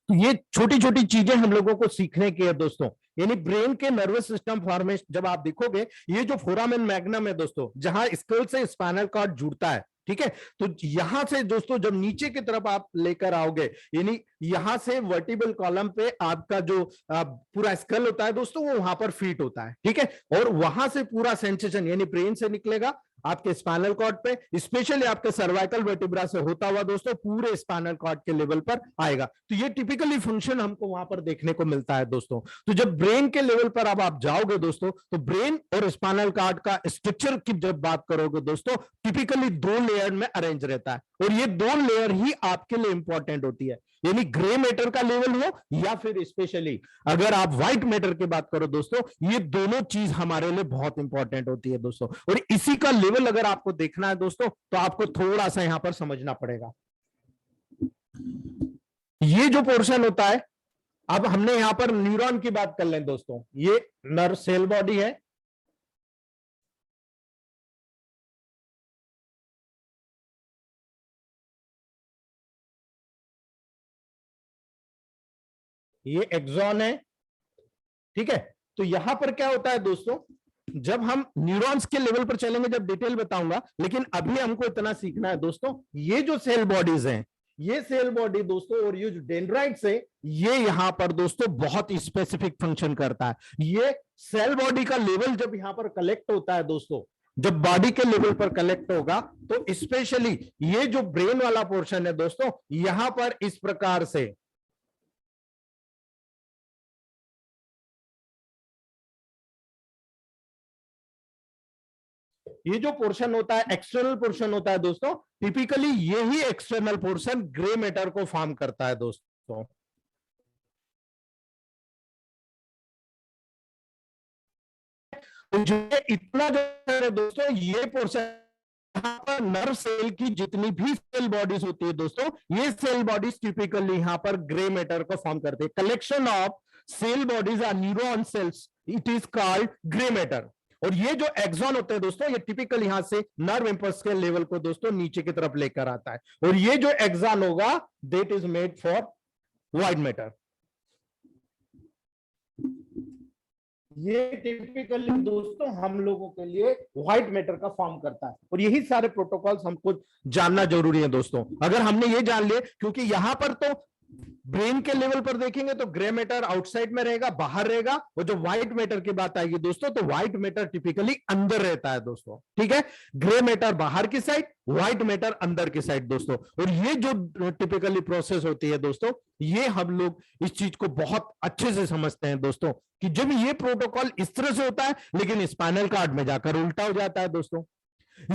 तो ये छोटी छोटी चीजें हम लोगों को सीखने की है दोस्तों। यानी ब्रेन के नर्वस सिस्टम फॉर्मेशन जब आप देखोगे, ये जो फोरामेन मैग्नम है दोस्तों, जहां स्कल से स्पाइनल कॉर्ड जुड़ता है, ठीक है, तो यहां से दोस्तों जब नीचे की तरफ आप लेकर आओगे, यानी यहां से वर्टिब्रल कॉलम पे आपका जो पूरा स्कल होता है दोस्तों, वो वहां पर फिट होता है, ठीक है, और वहां से पूरा सेंसेशन यानी ब्रेन से निकलेगा आपके स्पाइनल कॉर्ड पे, स्पेशली आपके सर्वाइकल वर्टिब्रा से होता हुआ दोस्तों पूरे स्पाइनल कॉर्ड के लेवल पर आएगा। तो ये टिपिकली फंक्शन हमको वहां पर देखने को मिलता है दोस्तों। तो जब ब्रेन के लेवल पर अब आप जाओगे दोस्तों, तो ब्रेन और स्पाइनल कॉर्ड का स्ट्रक्चर की जब बात करोगे दोस्तों, टिपिकली 2 लेयर में अरेंज रहता है, और ये 2 लेयर ही आपके लिए इंपॉर्टेंट होती है, यानी ग्रे मैटर का लेवल हो या फिर स्पेशली अगर आप व्हाइट मैटर की बात करो दोस्तों, ये दोनों चीज हमारे लिए बहुत इंपॉर्टेंट होती है दोस्तों। और इसी का लेवल अगर आपको देखना है दोस्तों, तो आपको थोड़ा सा यहां पर समझना पड़ेगा। ये जो पोर्शन होता है, अब हमने यहां पर न्यूरॉन की बात कर लें दोस्तों, ये नर्व सेल बॉडी है, ये एक्सॉन है, ठीक है। तो यहां पर क्या होता है दोस्तों, जब हम न्यूरॉन्स के लेवल पर चलेंगे जब डिटेल बताऊंगा, लेकिन अभी हमको इतना सीखना है दोस्तों, ये जो सेल बॉडीज हैं, ये सेल बॉडी दोस्तों और ये जो डेंड्राइट्स है, ये यहां पर दोस्तों बहुत स्पेसिफिक फंक्शन करता है। ये सेल बॉडी का लेवल जब यहां पर कलेक्ट होता है दोस्तों, जब बॉडी के लेवल पर कलेक्ट होगा, तो स्पेशली ये जो ब्रेन वाला पोर्शन है दोस्तों, यहां पर इस प्रकार से ये जो पोर्शन होता है, एक्सटर्नल पोर्शन होता है दोस्तों, टिपिकली यही एक्सटर्नल पोर्शन ग्रे मैटर को फॉर्म करता है दोस्तों। तो जो इतना जो है दोस्तों, ये पोर्शन यहाँ पर नर्व सेल की जितनी भी सेल बॉडीज होती है दोस्तों, ये सेल बॉडीज टिपिकली यहाँ पर ग्रे मैटर को फॉर्म करते हैं। Collection of cell bodies are neuron cells, it is called grey matter. और ये जो एक्सॉन होते हैं दोस्तों, ये टिपिकल यहां से नर्व इंपल्स के लेवल को दोस्तों नीचे की तरफ लेकर आता है, और ये जो एक्सॉन होगा that is made for white matter. ये टिपिकली दोस्तों हम लोगों के लिए व्हाइट मैटर का फॉर्म करता है, और यही सारे प्रोटोकॉल्स हमको जानना जरूरी है दोस्तों। अगर हमने ये जान लिए, क्योंकि यहां पर तो ब्रेन के लेवल पर देखेंगे तो ग्रे मैटर आउटसाइड में रहेगा, बाहर रहेगा, और जो व्हाइट मैटर की बात आएगी दोस्तों, तो व्हाइट मैटर टिपिकली अंदर रहता है दोस्तों, ठीक है। ग्रे मैटर बाहर की साइड, व्हाइट मैटर अंदर की साइड दोस्तों। और ये जो टिपिकली प्रोसेस होती है दोस्तों, ये हम लोग इस चीज को बहुत अच्छे से समझते हैं दोस्तों, कि जब ये प्रोटोकॉल इस तरह से होता है, लेकिन स्पाइनल कॉर्ड में जाकर उल्टा हो जाता है दोस्तों।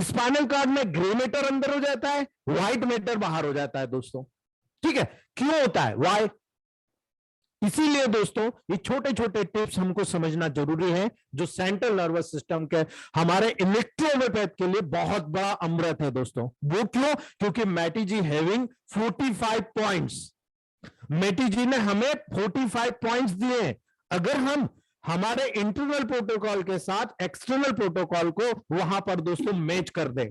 स्पाइनल कॉर्ड में ग्रे मैटर अंदर हो जाता है, व्हाइट मैटर बाहर हो जाता है दोस्तों, ठीक है। क्यों होता है, वाई? इसीलिए दोस्तों ये छोटे छोटे टिप्स हमको समझना जरूरी है, जो सेंट्रल नर्वस सिस्टम के हमारे इलेक्ट्रोहोम्योपैथ के लिए बहुत बड़ा अमृत है दोस्तों। वो क्यों? क्योंकि मैटी जी हैविंग 45 पॉइंट्स, मैटी जी ने हमें 45 पॉइंट्स दिए। अगर हम हमारे इंटरनल प्रोटोकॉल के साथ एक्सटर्नल प्रोटोकॉल को वहां पर दोस्तों मैच कर दें,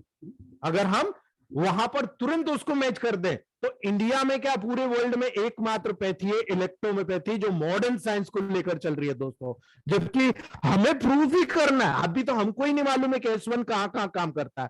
अगर हम वहां पर तुरंत उसको मैच कर दें, तो इंडिया में क्या पूरे वर्ल्ड में एकमात्र पैथी है इलेक्ट्रोहोम्योपैथी, जो मॉडर्न साइंस को लेकर चल रही है दोस्तों। जबकि हमें प्रूव ही करना है, अभी तो हमको ही नहीं मालूम है कि S1 कहां कहां काम करता है।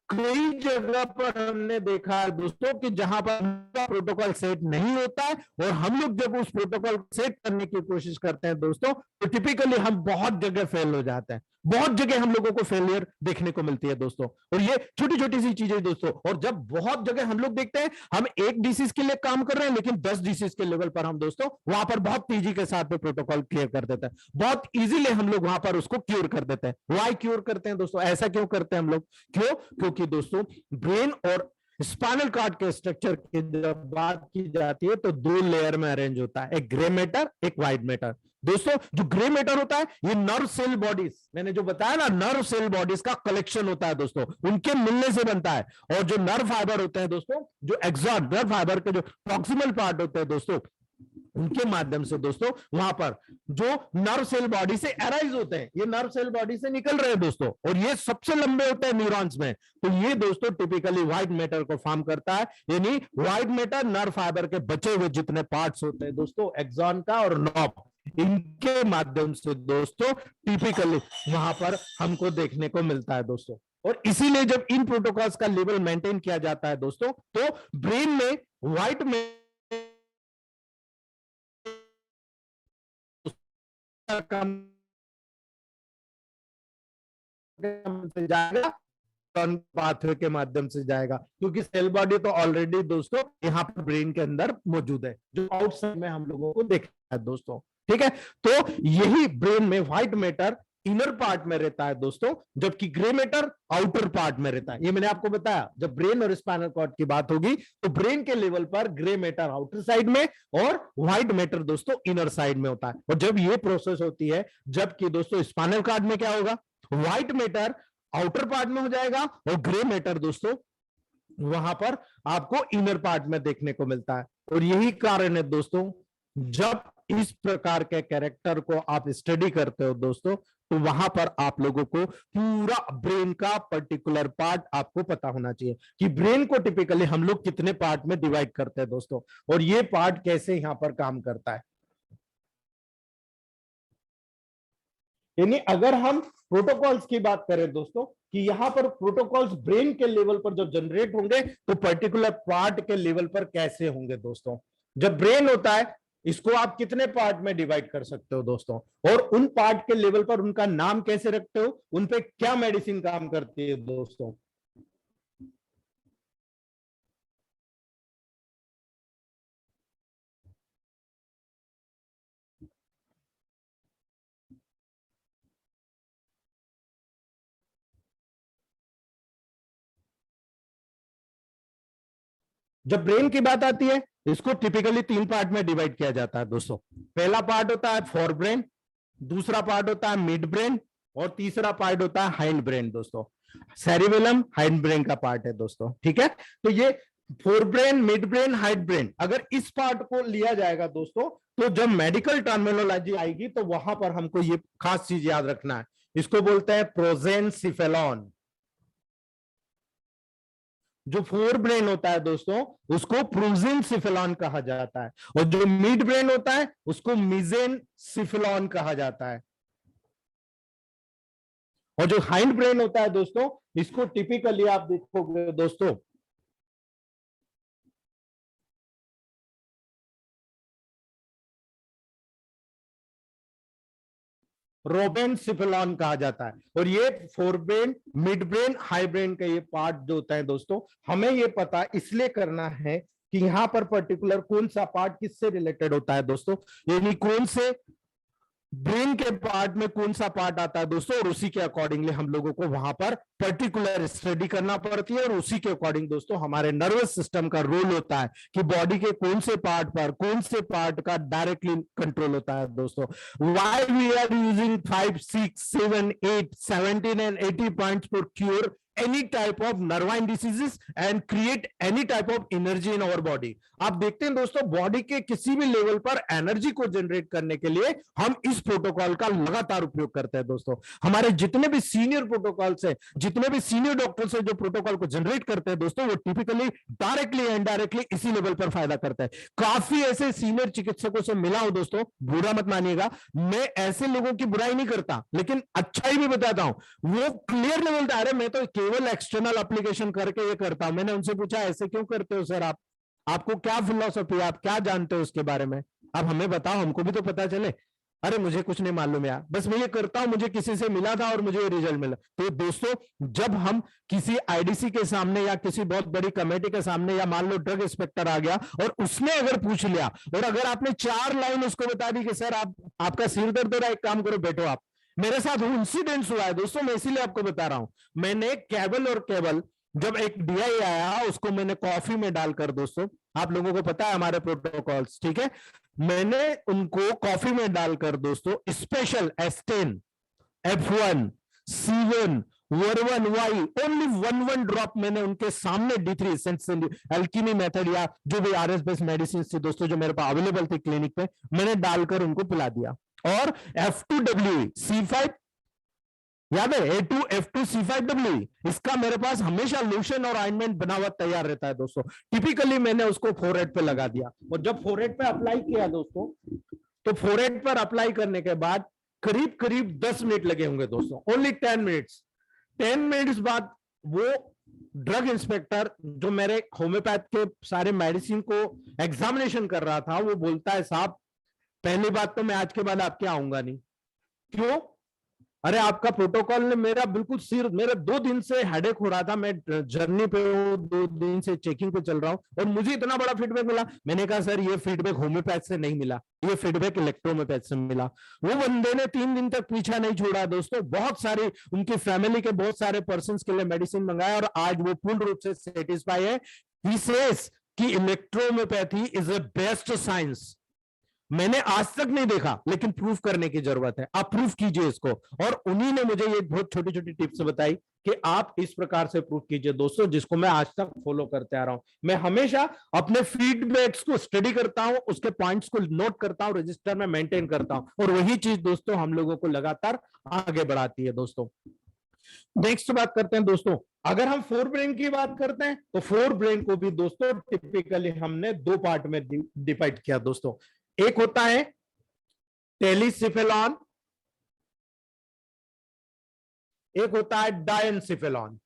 कई जगह पर हमने देखा है दोस्तों कि जहां पर प्रोटोकॉल सेट नहीं होता है, और हम लोग जब उस प्रोटोकॉल सेट करने की कोशिश करते हैं दोस्तों, तो टिपिकली हम बहुत जगह फेल हो जाते हैं, बहुत जगह हम लोगों को फेलियर देखने को मिलती है दोस्तों। और ये छोटी छोटी सी चीजें दोस्तों, और जब बहुत जगह हम लोग देखते हैं हम एक डिसीज के लिए काम कर रहे हैं, लेकिन 10 डिसीज के लेवल पर हम दोस्तों वहां पर बहुत तेजी के साथ में प्रोटोकॉल क्लियर कर देते हैं, बहुत इजीली हम लोग वहां पर उसको क्योर कर देते हैं। व्हाई क्योर करते हैं दोस्तों, ऐसा क्यों करते हैं हम लोग? क्यों? क्योंकि दोस्तों ब्रेन और स्पाइनल कॉर्ड के स्ट्रक्चर की जब बात की जाती है, तो 2 लेयर में अरेंज होता है, एक ग्रे मैटर, एक व्हाइट मैटर। दोस्तों जो ग्रे मैटर होता है, ये नर्व सेल बॉडीज, मैंने जो बताया ना, नर्व सेल बॉडीज का कलेक्शन होता है दोस्तों, उनके मिलने से बनता है। और जो नर्व फाइबर होते हैं दोस्तों, जो एक्सॉन नर्व फाइबर के जो प्रॉक्सिमल पार्ट होते हैं दोस्तों, उनके माध्यम से दोस्तों वहां पर जो नर्व सेल बॉडी से अराइज होते हैं, ये नर्व सेल बॉडी से निकल रहे हैं दोस्तों, और ये सबसे लंबे होते हैं न्यूरॉन्स में। तो ये दोस्तों टिपिकली व्हाइट मैटर को फॉर्म करता है, यानी व्हाइट मैटर नर्व फाइबर के बचे हुए जितने पार्ट्स होते हैं दोस्तों, एक्सॉन का और नॉब, इनके माध्यम से दोस्तों टिपिकली वहां पर हमको देखने को मिलता है दोस्तों। और इसीलिए जब इन प्रोटोकॉल्स का लेवल मेंटेन किया जाता है दोस्तों, तो ब्रेन में व्हाइट में से जाएगा, पाथवे के माध्यम से जाएगा, क्योंकि सेल बॉडी तो ऑलरेडी दोस्तों यहाँ पर ब्रेन के अंदर मौजूद है, जो आउटसाइड में हम लोगों को देखा है दोस्तों। ठीक है, तो यही ब्रेन में व्हाइट मैटर इनर पार्ट में रहता है दोस्तों, जबकि ग्रे मैटर आउटर पार्ट में रहता है। ये मैंने आपको बताया, जब ब्रेन और स्पाइनल कॉर्ड की बात होगी तो ब्रेन के लेवल पर ग्रे मैटर आउटर साइड में और व्हाइट मैटर दोस्तों इनर साइड में होता है। और जब ये प्रोसेस होती है, जबकि दोस्तों स्पाइनल कॉर्ड में क्या होगा, व्हाइट मैटर आउटर पार्ट में हो जाएगा और ग्रे मैटर दोस्तों वहां पर आपको इनर पार्ट में देखने को मिलता है। और यही कारण है दोस्तों, जब इस प्रकार के कैरेक्टर को आप स्टडी करते हो दोस्तों, तो वहां पर आप लोगों को पूरा ब्रेन का पर्टिकुलर पार्ट आपको पता होना चाहिए कि ब्रेन को टिपिकली हम लोग कितने पार्ट में डिवाइड करते हैं दोस्तों, और ये पार्ट कैसे यहां पर काम करता है। यानी अगर हम प्रोटोकॉल्स की बात करें दोस्तों, कि यहां पर प्रोटोकॉल्स ब्रेन के लेवल पर जब जनरेट होंगे तो पर्टिकुलर पार्ट के लेवल पर कैसे होंगे दोस्तों। जब ब्रेन होता है, इसको आप कितने पार्ट में डिवाइड कर सकते हो दोस्तों, और उन पार्ट के लेवल पर उनका नाम कैसे रखते हो, उन पे क्या मेडिसिन काम करती है दोस्तों। जब ब्रेन की बात आती है, इसको टिपिकली 3 पार्ट में डिवाइड किया जाता है दोस्तों। पहला पार्ट होता है फोर ब्रेन, दूसरा पार्ट होता है मिड ब्रेन, और तीसरा पार्ट होता है हाइंड ब्रेन दोस्तों। सेरिबेलम हाइंड ब्रेन का पार्ट है दोस्तों। ठीक है, तो ये fore brain, mid brain, hind brain, अगर इस पार्ट को लिया जाएगा दोस्तों, तो जब मेडिकल टर्मिनोलॉजी आएगी तो वहां पर हमको ये खास चीज याद रखना है, इसको बोलते हैं प्रोजेनसिफेलॉन। जो फोर ब्रेन होता है दोस्तों, उसको प्रोजेनसिफेलॉन कहा जाता है, और जो मिड ब्रेन होता है उसको मेसेनसिफेलॉन कहा जाता है, और जो हाइंड ब्रेन होता है दोस्तों, इसको टिपिकली आप देखोगे दोस्तों रोबेनसिफेलॉन कहा जाता है। और ये fore brain, mid brain, high brain का ये पार्ट जो होता है दोस्तों, हमें ये पता इसलिए करना है कि यहां पर पर्टिकुलर कौन सा पार्ट किससे रिलेटेड होता है दोस्तों, यानी कौन से ब्रेन के पार्ट में कौन सा पार्ट आता है दोस्तों, और उसी के अकॉर्डिंगली हम लोगों को वहां पर पर्टिकुलर स्टडी करना पड़ती है। और उसी के अकॉर्डिंग दोस्तों हमारे नर्वस सिस्टम का रोल होता है कि बॉडी के कौन से पार्ट पर कौन से पार्ट का डायरेक्टली कंट्रोल होता है दोस्तों। Why we are using 5, 6, 7, 8, 17 and 80 points for cure any type of nervine diseases and create any type of energy in our body। आप देखते हैं दोस्तों, बॉडी के किसी भी लेवल पर एनर्जी को जनरेट करने के लिए हम इस प्रोटोकॉल का लगातार उपयोग करते हैं दोस्तों। हमारे जितने भी सीनियर प्रोटोकॉल्स हैं, जितने भी सीनियर डॉक्टर्स हैं जो प्रोटोकॉल को जनरेट करते हैं दोस्तों, वो टिपिकली डायरेक्टली इनडायरेक्टली इसी लेवल पर फायदा करता है। काफी ऐसे सीनियर चिकित्सकों से मिला हूं दोस्तों, बुरा मत मानिएगा, मैं ऐसे लोगों की बुराई नहीं करता, लेकिन अच्छाई भी बताता हूं। वो क्लियर लेवल था, अरे मैं तो केवल एक्सटर्नल एप्लीकेशन करके ये करता हूं। मैंने उनसे पूछा ऐसे क्यों करते हो सर, आपको क्या फिलॉसफी है, आप क्या जानते हो उसके बारे में, आप हमें बताओ, हमको भी तो पता चले। अरे मुझे कुछ नहीं मालूम यार, बस मैं ये करता हूं, मुझे किसी से मिला था और मुझे ये रिजल्ट मिला। तो दोस्तों, जब हम किसी आईडीसी के सामने या किसी बहुत बड़ी कमेटी के सामने, या मान लो ड्रग इंस्पेक्टर आ गया और उसने अगर पूछ लिया, और अगर आपने 4 लाइन उसको बता दी कि सर आपका सिर दर्द हो रहा है, एक काम करो बैठो आप। मेरे साथ इंसिडेंट्स हुआ है दोस्तों, मैं इसीलिए आपको बता रहा हूं। मैंने केबल जब एक डीआई आया, उसको मैंने कॉफी में डालकर, दोस्तों आप लोगों को पता है हमारे प्रोटोकॉल्स, ठीक है, मैंने उनको कॉफी में डालकर दोस्तों स्पेशल S10, F1, C1 वर्वन वाई ओनली वन ड्रॉप मैंने उनके सामने D3 एसेंशियल एल्कीमी मेथड या जो भी RS बेस्ड मेडिसिन थी दोस्तों जो मेरे पास अवेलेबल थी क्लिनिक पे, मैंने डालकर उनको पिला दिया। और F2WE C5 याद है, A2 F2 C5WE, इसका मेरे पास हमेशा लोशन और ऑइंटमेंट बना हुआ तैयार रहता है दोस्तों। टिपिकली मैंने उसको फोरहेड पे लगा दिया, और जब फोरहेड पे अप्लाई किया दोस्तों, तो फोरहेड पर अप्लाई करने के बाद करीब करीब 10 मिनट लगे होंगे दोस्तों, ओनली 10 मिनट्स। 10 मिनट्स बाद वो ड्रग इंस्पेक्टर जो मेरे होम्योपैथ के सारे मेडिसिन को एग्जामिनेशन कर रहा था, वो बोलता है साहब पहली बात तो मैं आज के बाद आपके आऊंगा नहीं। क्यों? अरे आपका प्रोटोकॉल ने मेरा बिल्कुल सिर, मेरा 2 दिन से हेडेक हो रहा था, मैं जर्नी पे हूँ, 2 दिन से चेकिंग पे चल रहा हूँ और मुझे इतना बड़ा फीडबैक मिला। मैंने कहा सर ये फीडबैक होम्योपैथ से नहीं मिला, ये फीडबैक इलेक्ट्रोहोम्योपैथ से मिला। वो बंदे ने 3 दिन तक पीछा नहीं छोड़ा दोस्तों, बहुत सारी उनकी फैमिली के बहुत सारे पर्संस के लिए मेडिसिन मंगाया और आज वो पूर्ण रूप से सेटिस्फाई है। ही सेज कि electrohomoeopathy is the best science. मैंने आज तक नहीं देखा, लेकिन प्रूफ करने की जरूरत है, आप प्रूफ कीजिए इसको। और उन्हीं ने मुझे ये बहुत छोटी छोटी टिप्स बताई कि आप इस प्रकार से प्रूफ कीजिए दोस्तों, जिसको मैं आज तक फॉलो करते आ रहा हूं। मैं हमेशा अपने फीडबैक्स को स्टडी करता हूं, उसके पॉइंट्स को नोट करता हूं, रजिस्टर में मेंटेन करता हूं, और वही चीज दोस्तों हम लोगों को लगातार आगे बढ़ाती है दोस्तों। नेक्स्ट बात करते हैं दोस्तों, अगर हम फोर ब्रेन की बात करते हैं तो फोर ब्रेन को भी दोस्तों टिपिकली हमने 2 पार्ट में डिवाइड किया दोस्तों। एक होता है टेलीसिफेलॉन, एक होता है डायनसिफेलॉन।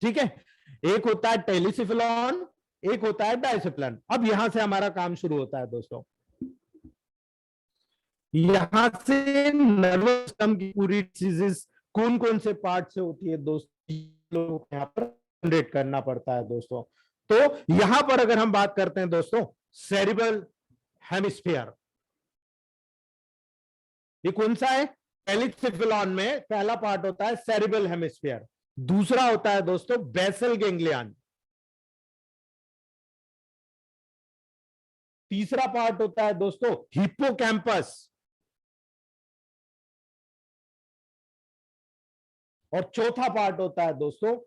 ठीक है, एक होता है टेलीसिफेलॉन, एक होता है डायसिफेलॉन। अब यहां से हमारा काम शुरू होता है दोस्तों। यहां से नर्वस सिस्टम की पूरी डिजीजेस कौन कौन से पार्ट से होती है दोस्तों, लोगों को यहां पर जनरेट करना पड़ता है दोस्तों। तो यहां पर अगर हम बात करते हैं दोस्तों सेरिब्रल हेमिस्फीयर, ये कौन सा है? टेलीसिफेलॉन में पहला पार्ट होता है सेरिब्रल हेमिस्फीयर, दूसरा होता है दोस्तों बेसल गैंग्लियन, तीसरा पार्ट होता है दोस्तों हिप्पोकैम्पस, और चौथा पार्ट होता है दोस्तों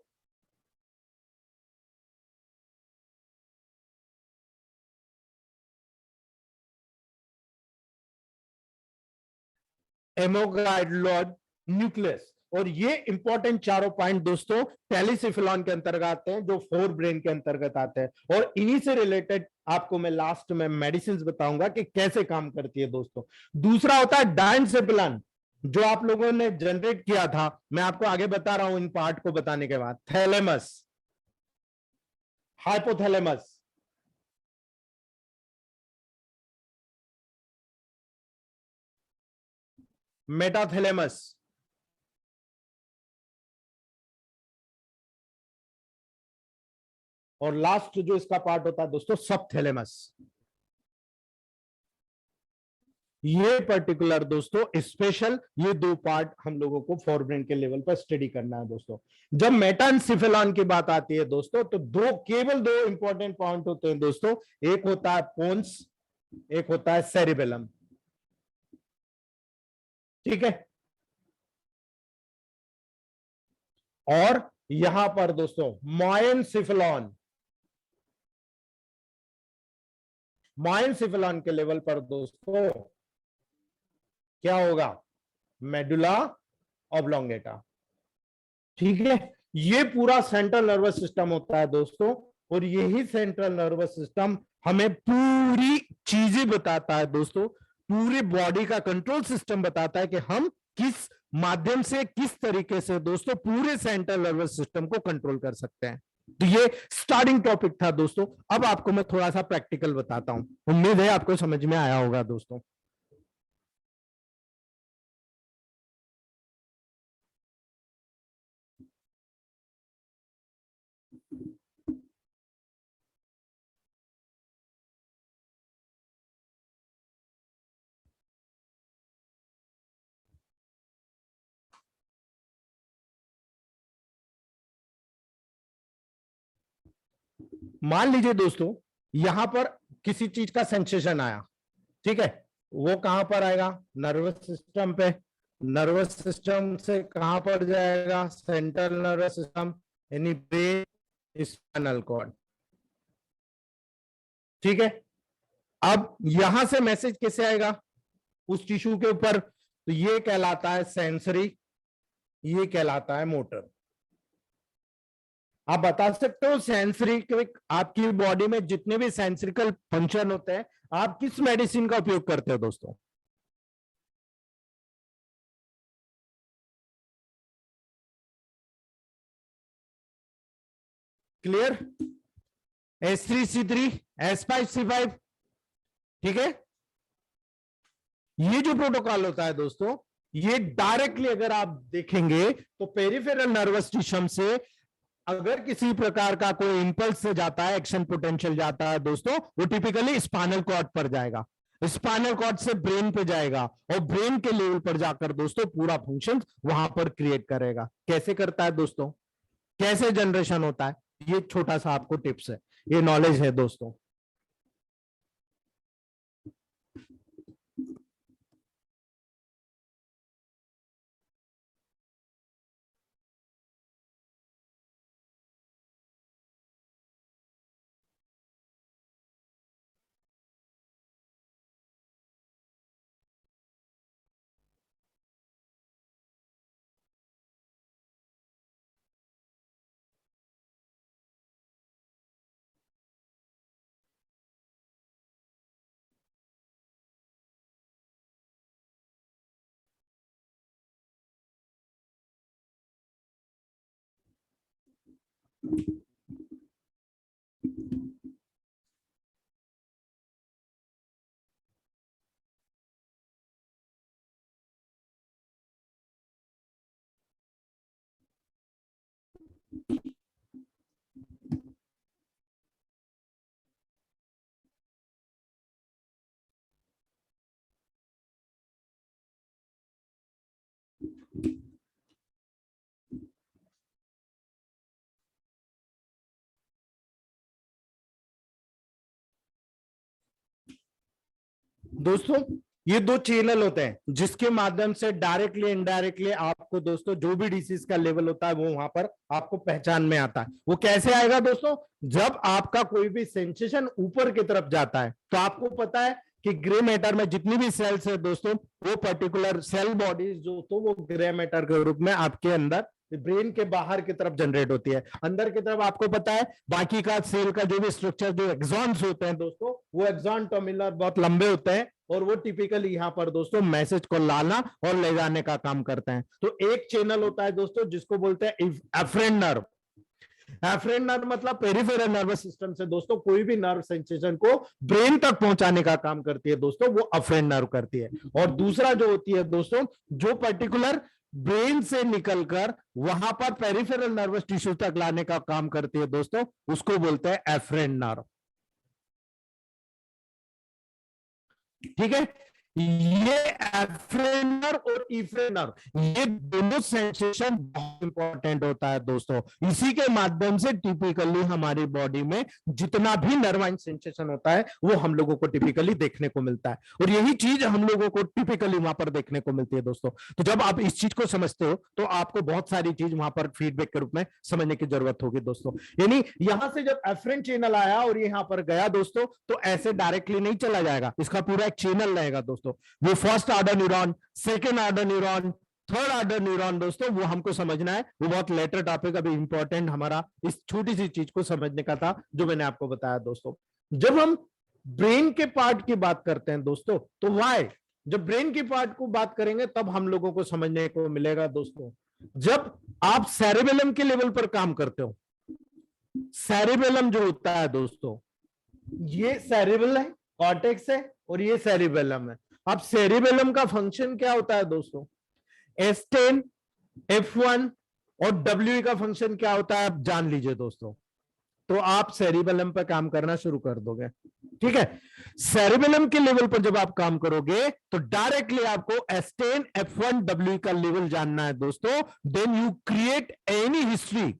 एमोगाइडलॉइड न्यूक्लियस। और ये इंपॉर्टेंट चारों पॉइंट दोस्तों टेलीसिफेलॉन के अंतर्गत आते हैं, जो फोर ब्रेन के अंतर्गत आते हैं। और इन्हीं से रिलेटेड आपको मैं लास्ट में मेडिसिन बताऊंगा कि कैसे काम करती है दोस्तों। दूसरा होता है डायनसिफेलॉन, जो आप लोगों ने जनरेट किया था, मैं आपको आगे बता रहा हूं इन पार्ट को बताने के बाद। थैलेमस, हाइपोथैलेमस, मेटाथैलेमस, और लास्ट जो इसका पार्ट होता है दोस्तों सबथैलेमस। ये पर्टिकुलर दोस्तों स्पेशल ये 2 पार्ट हम लोगों को फोर ब्रेन के लेवल पर स्टडी करना है दोस्तों। जब मेटाएन्सेफेलॉन की बात आती है दोस्तों, तो केवल दो इंपॉर्टेंट पॉइंट होते हैं दोस्तों, एक होता है पोन्स, एक होता है सेरिबेलम। ठीक है, और यहां पर दोस्तों मायनसेफेलॉन, मायनसेफेलॉन के लेवल पर दोस्तों क्या होगा? Medulla oblongata. ठीक है, ये पूरा सेंट्रल नर्वस सिस्टम होता है दोस्तों, और यही सेंट्रल नर्वस सिस्टम हमें पूरी चीजें बताता है दोस्तों, पूरी बॉडी का कंट्रोल सिस्टम बताता है कि हम किस माध्यम से किस तरीके से दोस्तों पूरे सेंट्रल नर्वस सिस्टम को कंट्रोल कर सकते हैं। तो ये स्टार्टिंग टॉपिक था दोस्तों। अब आपको मैं थोड़ा सा प्रैक्टिकल बताता हूं, उम्मीद है आपको समझ में आया होगा दोस्तों। मान लीजिए दोस्तों यहां पर किसी चीज का सेंसेशन आया, ठीक है, वो कहां पर आएगा? नर्वस सिस्टम पे। नर्वस सिस्टम से कहां पर जाएगा? सेंट्रल नर्वस सिस्टम यानी ब्रेन, स्पाइनल कॉर्ड। ठीक है, अब यहां से मैसेज कैसे आएगा उस टिश्यू के ऊपर? तो ये कहलाता है सेंसरी, ये कहलाता है मोटर। आप बता सकते हो सेंसरी, आपकी बॉडी में जितने भी सेंसरिकल फंक्शन होते हैं, आप किस मेडिसिन का उपयोग करते हो दोस्तों? क्लियर? S3C3, S5C5, ठीक है। ये जो प्रोटोकॉल होता है दोस्तों, ये डायरेक्टली अगर आप देखेंगे तो पेरिफेरल नर्वस सिस्टम से अगर किसी प्रकार का कोई इंपल्स से जाता है, एक्शन पोटेंशियल जाता है दोस्तों, वो टिपिकली स्पाइनल कॉर्ड पर जाएगा, स्पाइनल कॉर्ड से ब्रेन पे जाएगा और ब्रेन के लेवल पर जाकर दोस्तों पूरा फंक्शन वहां पर क्रिएट करेगा। कैसे करता है दोस्तों, कैसे जनरेशन होता है, ये छोटा सा आपको टिप्स है, ये नॉलेज है दोस्तों। दोस्तों ये दो चैनल होते हैं जिसके माध्यम से डायरेक्टली इनडायरेक्टली आपको दोस्तों जो भी डिसीज का लेवल होता है वो वहां पर आपको पहचान में आता है। वो कैसे आएगा दोस्तों, जब आपका कोई भी सेंसेशन ऊपर की तरफ जाता है तो आपको पता है कि ग्रे मैटर में जितनी भी सेल्स है दोस्तों, वो पर्टिकुलर सेल बॉडीज जो तो वो ग्रे मैटर के रूप में आपके अंदर ब्रेन के बाहर की तरफ जनरेट होती है। अंदर की तरफ आपको पता है बाकी का सेल का जो भी स्ट्रक्चर जो एक्सॉन्स होते हैं दोस्तों, वो एक्सॉन टर्मिनल बहुत लंबे होते हैं और वो टिपिकली यहाँ पर दोस्तों मैसेज को लाना और ले जाने का काम करते हैं। तो एक चैनल होता है दोस्तों जिसको बोलते हैं एफरेंट नर्व। एफरेंट नर्व मतलब पेरिफेरल नर्वस सिस्टम से दोस्तों कोई भी नर्व सेंसेशन को ब्रेन तक पहुंचाने का काम करती है दोस्तों, वो एफरेंट नर्व करती है। और दूसरा जो होती है दोस्तों, जो पर्टिकुलर ब्रेन से निकलकर वहां पर पेरिफेरल नर्वस टिश्यू तक लाने का काम करती है दोस्तों, उसको बोलते हैं एफरेंट नर्व। ठीक है, ये एफरेंट नर्व और इफरेंट नर्व ये दोनों सेंसेशन बहुत इंपॉर्टेंट होता है दोस्तों। इसी के माध्यम से टिपिकली हमारी बॉडी में जितना भी नर्वाइन सेंसेशन होता है वो हम लोगों को टिपिकली देखने को मिलता है, और यही चीज हम लोगों को टिपिकली वहां पर देखने को मिलती है दोस्तों। तो जब आप इस चीज को समझते हो तो आपको बहुत सारी चीज वहां पर फीडबैक के रूप में समझने की जरूरत होगी दोस्तों। यानी यहां से जब एफरेंट चैनल आया और यहां पर गया दोस्तों, तो ऐसे डायरेक्टली नहीं चला जाएगा, इसका पूरा एक चैनल रहेगा दोस्तों। वो first order neuron, second order neuron, third order neuron दोस्तों, वो हमको समझना है, वो बहुत लेटर टॉपिक अभी इंपॉर्टेंट हमारा इस छोटी सी चीज को समझने का था जो मैंने आपको बताया दोस्तों। जब हम ब्रेन के पार्ट की बात करते हैं दोस्तों, तो वाई जब ब्रेन की पार्ट को बात करेंगे तब हम लोगों को समझने को मिलेगा दोस्तों, जब आप सेरेबेलम के लेवल पर काम करते हो। सेरेबेलम जो होता है दोस्तों, ये सेरेबल है, कॉर्टेक्स है और ये सेरेबेलम है। अब सेरेबेलम का फंक्शन क्या होता है दोस्तों, S10, F1 और W का फंक्शन क्या होता है आप जान लीजिए दोस्तों, तो आप सेरेबेलम पर काम करना शुरू कर दोगे। ठीक है, सेरेबेलम के लेवल पर जब आप काम करोगे तो डायरेक्टली आपको S10, F1, W का लेवल जानना है दोस्तों। Then you create any history,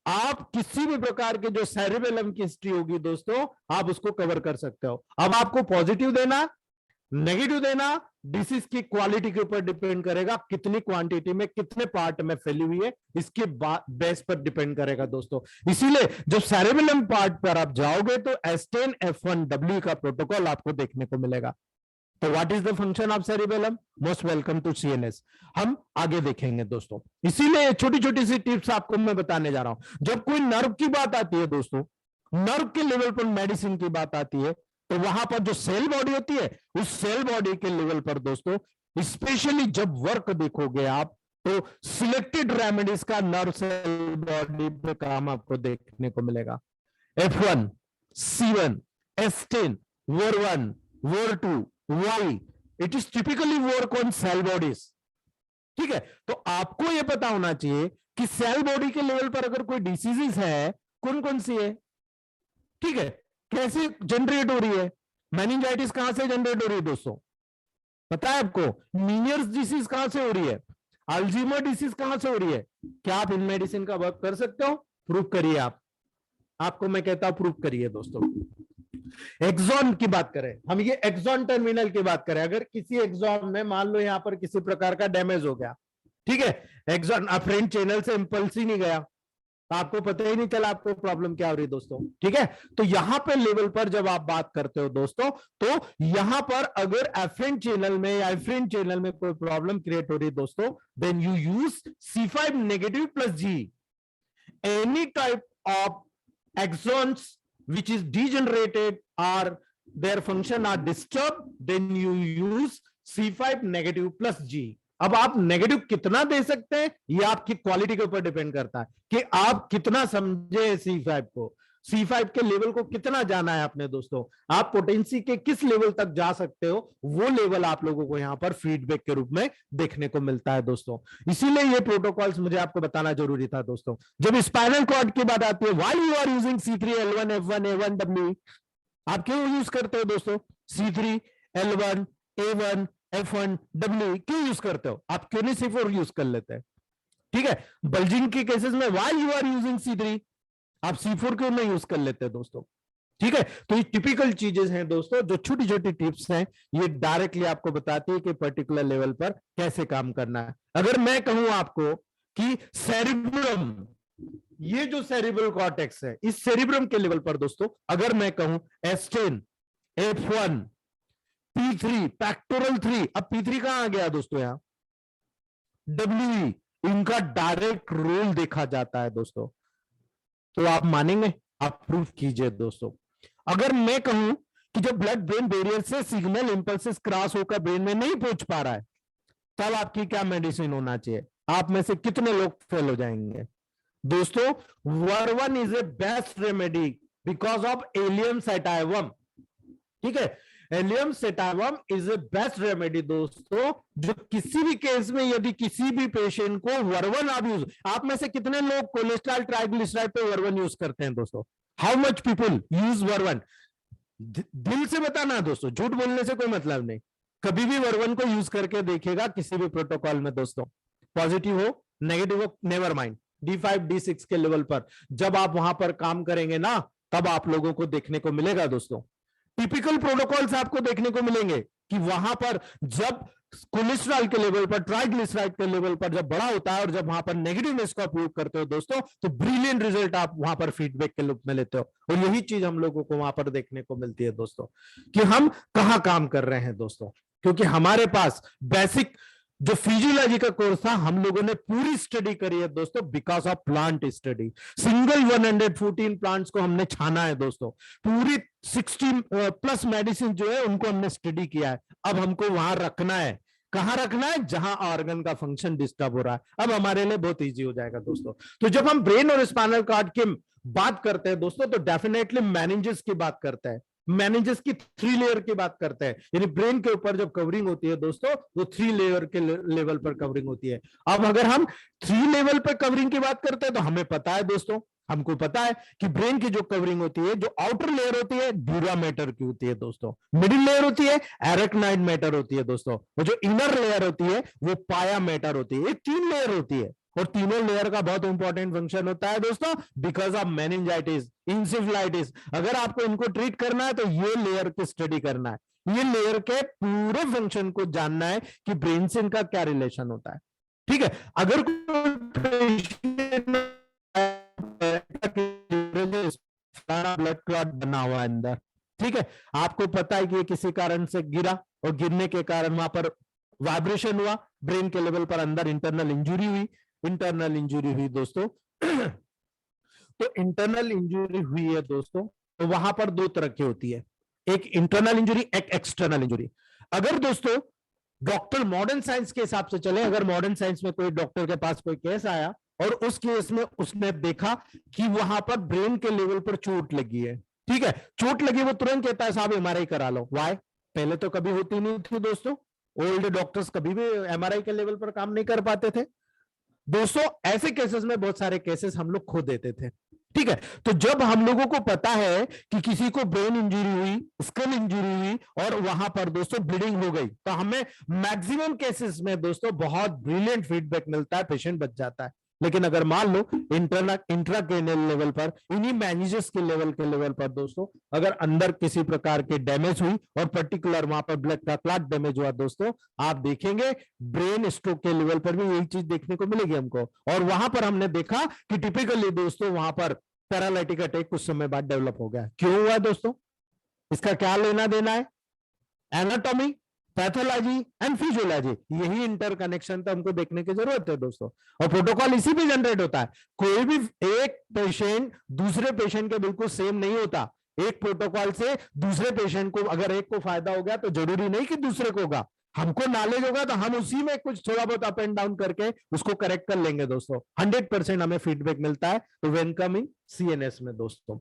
आप किसी भी प्रकार के जो सेरेबेलम की हिस्ट्री होगी दोस्तों, आप उसको कवर कर सकते हो। अब आपको पॉजिटिव देना नेगेटिव देना डिसीज की क्वालिटी के ऊपर डिपेंड करेगा, कितनी क्वांटिटी में कितने पार्ट में फैली हुई है इसके बेस पर डिपेंड करेगा दोस्तों। इसीलिए जब सेरेबेलम पार्ट पर आप जाओगे तो S10 F1W का प्रोटोकॉल आपको देखने को मिलेगा। तो what is the function of cerebellum? Most welcome to CNS। हम आगे देखेंगे दोस्तों। इसीलिए छोटी छोटी सी टिप्स आपको मैं बताने जा रहा हूं। जब कोई नर्व की बात आती है दोस्तों, नर्व के लेवल पर मेडिसिन की बात आती है, तो वहां पर जो सेल बॉडी होती है उस सेल बॉडी के लेवल पर दोस्तों स्पेशली जब वर्क देखोगे आप, तो सिलेक्टेड रेमेडीज का नर्व सेल बॉडी पे काम आपको देखने को मिलेगा। F1, C1, S10, WAR1, WAR2, Why? It is typically work on cell bodies। ठीक है, तो आपको यह पता होना चाहिए कि सेल बॉडी के लेवल पर अगर कोई डिसीजेस है, कौन कौन सी है, ठीक है, कैसे जनरेट हो रही है। मेनिंजाइटिस कहां से जनरेट हो रही है दोस्तों? पता है आपको? मीनियर्स डिसीज कहां से हो रही है? अल्जीमर डिसीज कहां से हो रही है? क्या आप इन मेडिसिन का वर्क कर सकते हो? प्रूव करिए आप। आपको मैं कहता हूं प्रूव करिए दोस्तों। एक्सॉन की बात करें, हम ये एक्सॉन टर्मिनल की बात करें, अगर किसी एक्सॉन में मान लो यहां पर किसी प्रकार का डैमेज हो गया, ठीक है, एक्सॉन अफरेंट चैनल से इंपल्स ही नहीं गया, तो आपको पता ही नहीं चला आपको प्रॉब्लम क्या हो रही है दोस्तों। ठीक है, तो यहां पे लेवल पर जब आप बात करते हो दोस्तों, तो यहां पर अगर एफरेंट चैनल में या एफरेंट चैनल में कोई प्रॉब्लम क्रिएट हो रही है दोस्तों, then you use C5 negative plus G। Any type of axons which is degenerated or their function are disturbed, then you use C5 negative plus G। अब आप नेगेटिव कितना दे सकते हैं ये आपकी क्वालिटी के ऊपर डिपेंड करता है कि आप कितना समझे C5 को, C5 के लेवल को कितना जाना है आपने दोस्तों। आप पोटेंसी के किस लेवल तक जा सकते हो, वो लेवल आप लोगों को यहां पर फीडबैक के रूप में देखने को मिलता है दोस्तों। इसीलिए ये प्रोटोकॉल्स मुझे आपको बताना जरूरी था दोस्तों। जब स्पाइनल कॉर्ड की बात आती है, while you are using C3 L1 F1 A1 W, आप क्यों यूज करते हो दोस्तों C3 L1 A1 F1 W? क्यों यूज करते हो? आप क्यों नहीं C4 यूज कर लेते हैं? ठीक है, बल्जिंग के केसेस में while you are using C3, आप C4 क्यों नहीं यूज कर लेते हैं दोस्तों? ठीक है, तो ये टिपिकल चीजें हैं दोस्तों, जो छोटी छोटी टिप्स हैं, ये डायरेक्टली आपको बताती है कि पर्टिकुलर लेवल पर कैसे काम करना है। अगर मैं कहूं आपको कि सेरिब्रम, ये जो सेरिब्रल कॉर्टेक्स है, इस सेरिब्रम के लेवल पर दोस्तों अगर मैं कहूं S10 F1 P3 पैक्टोरल 3, अब P3 कहां आ गया दोस्तों? यहां WE, इनका डायरेक्ट रोल देखा जाता है दोस्तों। तो आप मानेंगे? आप प्रूफ कीजिए दोस्तों। अगर मैं कहूं कि जब ब्लड ब्रेन बैरियर से सिग्नल इंपल्सेस क्रॉस होकर ब्रेन में नहीं पहुंच पा रहा है, तब आपकी क्या मेडिसिन होना चाहिए? आप में से कितने लोग फेल हो जाएंगे दोस्तों? WAR1 is a best remedy because of allium sativum. ठीक है, allium sativum is a best remedy दोस्तों, जो किसी भी केस में यदि किसी भी पेशेंट को WAR1 आप यूज, आप में से कितने लोग कोलेस्ट्रॉल ट्राइग्लिसराइड पे WAR1 यूज करते हैं दोस्तों? How much people use WAR1? दिल से बताना दोस्तों, झूठ बोलने से कोई मतलब नहीं। कभी भी WAR1 को यूज करके देखिएगा किसी भी प्रोटोकॉल में दोस्तों, पॉजिटिव हो नेगेटिव हो नेवर माइंड, D5 D6 के लेवल पर जब आप वहां पर काम करेंगे ना, तब आप लोगों को देखने को मिलेगा दोस्तों। टिपिकल प्रोटोकॉल्स आपको देखने को मिलेंगे कि वहां पर जब कोलेस्ट्रॉल के लेवल पर, ट्राइग्लिसराइड के लेवल पर जब बड़ा होता है और जब वहां पर नेगेटिवनेस का उपयोग करते हो दोस्तों, तो ब्रिलियंट रिजल्ट आप वहां पर फीडबैक के रूप में लेते हो। और यही चीज हम लोगों को वहां पर देखने को मिलती है दोस्तों, कि हम कहां काम कर रहे हैं दोस्तों। क्योंकि हमारे पास बेसिक जो फिजियोलॉजी का कोर्स था, हम लोगों ने पूरी स्टडी करी है दोस्तों, because of plant study. Single 114 plants को हमने छाना है दोस्तों, पूरी 60 प्लस मेडिसिन जो है उनको हमने स्टडी किया है। अब हमको वहां रखना है, कहां रखना है? जहां ऑर्गन का फंक्शन डिस्टर्ब हो रहा है। अब हमारे लिए बहुत इजी हो जाएगा दोस्तों। तो जब हम ब्रेन और स्पाइनल कॉर्ड की बात करते हैं दोस्तों, तो डेफिनेटली मेनिंजेस की बात करते हैं, मैनेजर्स की 3 लेयर की बात करते हैं। यानी ब्रेन के ऊपर जब कवरिंग होती है दोस्तों, वो 3 लेयर के लेवल पर कवरिंग होती है। अब अगर हम 3 लेवल पर कवरिंग की बात करते हैं, तो हमें पता है दोस्तों, हमको पता है कि ब्रेन की जो कवरिंग होती है, जो आउटर लेयर होती है ड्यूरा मैटर की होती है दोस्तों, मिडिल लेयर होती है एरेक्नाइड मैटर होती है दोस्तों, और जो इनर लेयर होती है वो पाया मैटर होती है। ये 3 लेयर होती है। और तीनों लेयर का बहुत इंपॉर्टेंट फंक्शन होता है दोस्तों, बिकॉज ऑफ मेनिंजाइटिस, इंसेफेलाइटिस। अगर आपको इनको ट्रीट करना है तो ये लेयर की स्टडी करना है, ये लेयर के पूरे फंक्शन को जानना है कि ब्रेन से इनका क्या रिलेशन होता है। ठीक है, अगर ब्लड क्लॉट बना हुआ अंदर, ठीक है, आपको पता है कि ये किसी कारण से गिरा और गिरने के कारण वहां पर वाइब्रेशन हुआ, ब्रेन के लेवल पर अंदर इंटरनल इंजुरी हुई, इंटरनल इंजुरी हुई दोस्तों। तो इंटरनल इंजुरी हुई है दोस्तों, तो वहां पर दो तरह की होती है, एक इंटरनल इंजुरी, एक एक्सटर्नल इंजुरी। अगर दोस्तों डॉक्टर मॉडर्न साइंस के हिसाब से चले, अगर मॉडर्न साइंस में कोई डॉक्टर के पास कोई केस आया और उस केस में उसने देखा कि वहां पर ब्रेन के लेवल पर चोट लगी है, ठीक है, चोट लगी, वो तुरंत कहता है साहब एमआरआई करा लो। वाई? पहले तो कभी होती नहीं थी दोस्तों, ओल्ड डॉक्टर्स कभी भी एमआरआई के लेवल पर काम नहीं कर पाते थे दोस्तों। ऐसे केसेस में बहुत सारे केसेस हम लोग खो देते थे, ठीक है। तो जब हम लोगों को पता है कि किसी को ब्रेन इंजरी हुई, स्कल इंजरी हुई और वहां पर दोस्तों ब्लीडिंग हो गई, तो हमें मैक्सिमम केसेस में दोस्तों बहुत ब्रिलियंट फीडबैक मिलता है, पेशेंट बच जाता है। लेकिन अगर मान लो इंट्राक्रेनियल लेवल पर, इन्हीं मैनेजेस के लेवल पर दोस्तों अगर अंदर किसी प्रकार के डैमेज हुई और पर्टिकुलर वहां पर ब्लड का क्लॉट डैमेज हुआ दोस्तों, आप देखेंगे ब्रेन स्ट्रोक के लेवल पर भी यही चीज देखने को मिलेगी हमको। और वहां पर हमने देखा कि टिपिकली दोस्तों वहां पर पैरालिटिक अटैक कुछ समय बाद डेवलप हो गया। क्यों हुआ दोस्तों? इसका क्या लेना देना है? एनाटॉमी, पैथोलॉजी एंड फिजियोलॉजी, यही इंटरकनेक्शन तो हमको देखने की जरूरत है दोस्तों। और प्रोटोकॉल इसी पे जनरेट होता है। कोई भी एक पेशेंट दूसरे पेशेंट के बिल्कुल सेम नहीं होता। एक प्रोटोकॉल से दूसरे पेशेंट को अगर एक को फायदा हो गया तो जरूरी नहीं कि दूसरे को होगा। हमको नॉलेज होगा तो हम उसी में कुछ थोड़ा बहुत अप एंड डाउन करके उसको करेक्ट कर लेंगे दोस्तों। 100% हमें फीडबैक मिलता है तो व्हेन कमिंग सीएनएस में दोस्तों।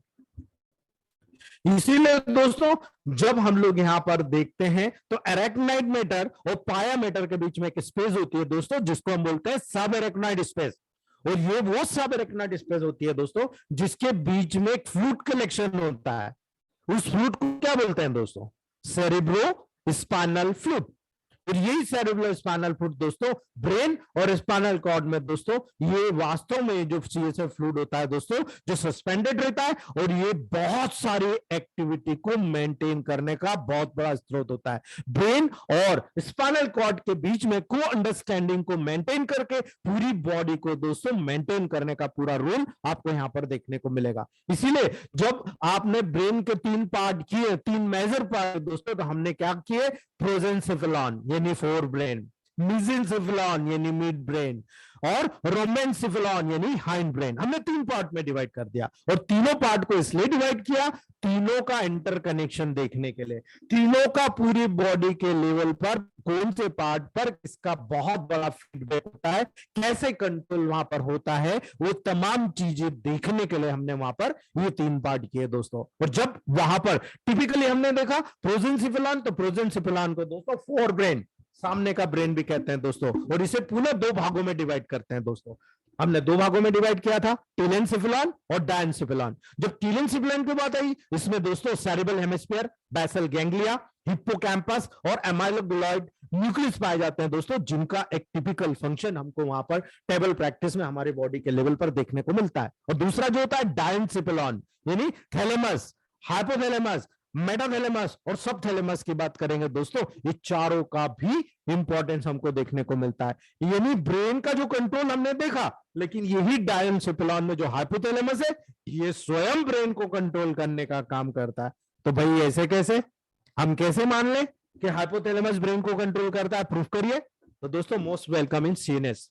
इसीलिए दोस्तों जब हम लोग यहां पर देखते हैं तो एरेक्नोइड मैटर और पाया मैटर के बीच में एक स्पेस होती है दोस्तों, जिसको हम बोलते हैं सब एरेक्नोइड स्पेस। और ये वो सब एरेक्नोइड स्पेस होती है दोस्तों जिसके बीच में एक फ्लूइड कलेक्शन होता है। उस फ्लूइड को क्या बोलते हैं दोस्तों? Cerebro spinal fluid. और यही सेरेब्रो स्पाइनल फ्लूइड दोस्तों ब्रेन और स्पाइनल कॉर्ड में दोस्तों ये वास्तव में जो सीएसएफ फ्लूइड होता है दोस्तों जो सस्पेंडेड रहता है और ये बहुत सारी एक्टिविटी को मेंटेन करने का बहुत बड़ा स्रोत होता है। ब्रेन और स्पाइनल कॉर्ड के बीच में को अंडरस्टैंडिंग को मेंटेन करके पूरी बॉडी को दोस्तों मेंटेन करने का पूरा रोल आपको यहां पर देखने को मिलेगा। इसीलिए जब आपने ब्रेन के 3 पार्ट किए, 3 मेजर पार्ट दोस्तों, तो हमने क्या किए? प्रोजेंसेफेलॉन यानी फोर ब्रेन, मेसेंसेफेलॉन यानी मिड ब्रेन और रोमेंसेफेलॉन यानी हाइंड ब्रेन, हमने 3 पार्ट में डिवाइड कर दिया। और तीनों पार्ट को इसलिए डिवाइड किया तीनों का इंटरकनेक्शन देखने के लिए, तीनों का पूरी बॉडी के लेवल पर कौन से पार्ट पर किसका बहुत बड़ा फीडबैक होता है, कैसे कंट्रोल वहां पर होता है, वो तमाम चीजें देखने के लिए हमने वहां पर ये 3 पार्ट किए दोस्तों। और जब वहां पर टिपिकली हमने देखा प्रोजेंसेफेलॉन, तो प्रोजेंसेफेलॉन को दोस्तों फोर ब्रेन, सामने का ब्रेन भी कहते हैं दोस्तों, और इसे पुनः 2 भागों में डिवाइड करते हैं दोस्तों। हमने 2 भागों में डिवाइड किया था, टेलेंसेफेलॉन और डायंसेफेलॉन। जब टेलेंसेफेलॉन की बात आई इसमें दोस्तों cerebral hemisphere, basal ganglia, hippocampus और एमाइलोग्लोइड न्यूक्लियस पाए जाते हैं दोस्तों, जिनका एक टिपिकल फंक्शन हमको वहां पर टेबल प्रैक्टिस में हमारी बॉडी के लेवल पर देखने को मिलता है। और दूसरा जो होता है डायंसेफेलॉन यानी थैलेमस, हाइपोथैलेमस, मेटाथैलेमस और सबथैलेमस की बात करेंगे दोस्तों, ये चारों का भी इंपॉर्टेंस हमको देखने को मिलता है। यानी ब्रेन का जो कंट्रोल हमने देखा, लेकिन यही डायंसेफेलॉन में जो हाइपोथैलेमस है ये स्वयं ब्रेन को कंट्रोल करने का काम करता है। तो भाई ऐसे कैसे, हम कैसे मान लें कि हाइपोथैलेमस ब्रेन को कंट्रोल करता है? प्रूफ करिए। तो दोस्तों मोस्ट वेलकम इन सीएनएस।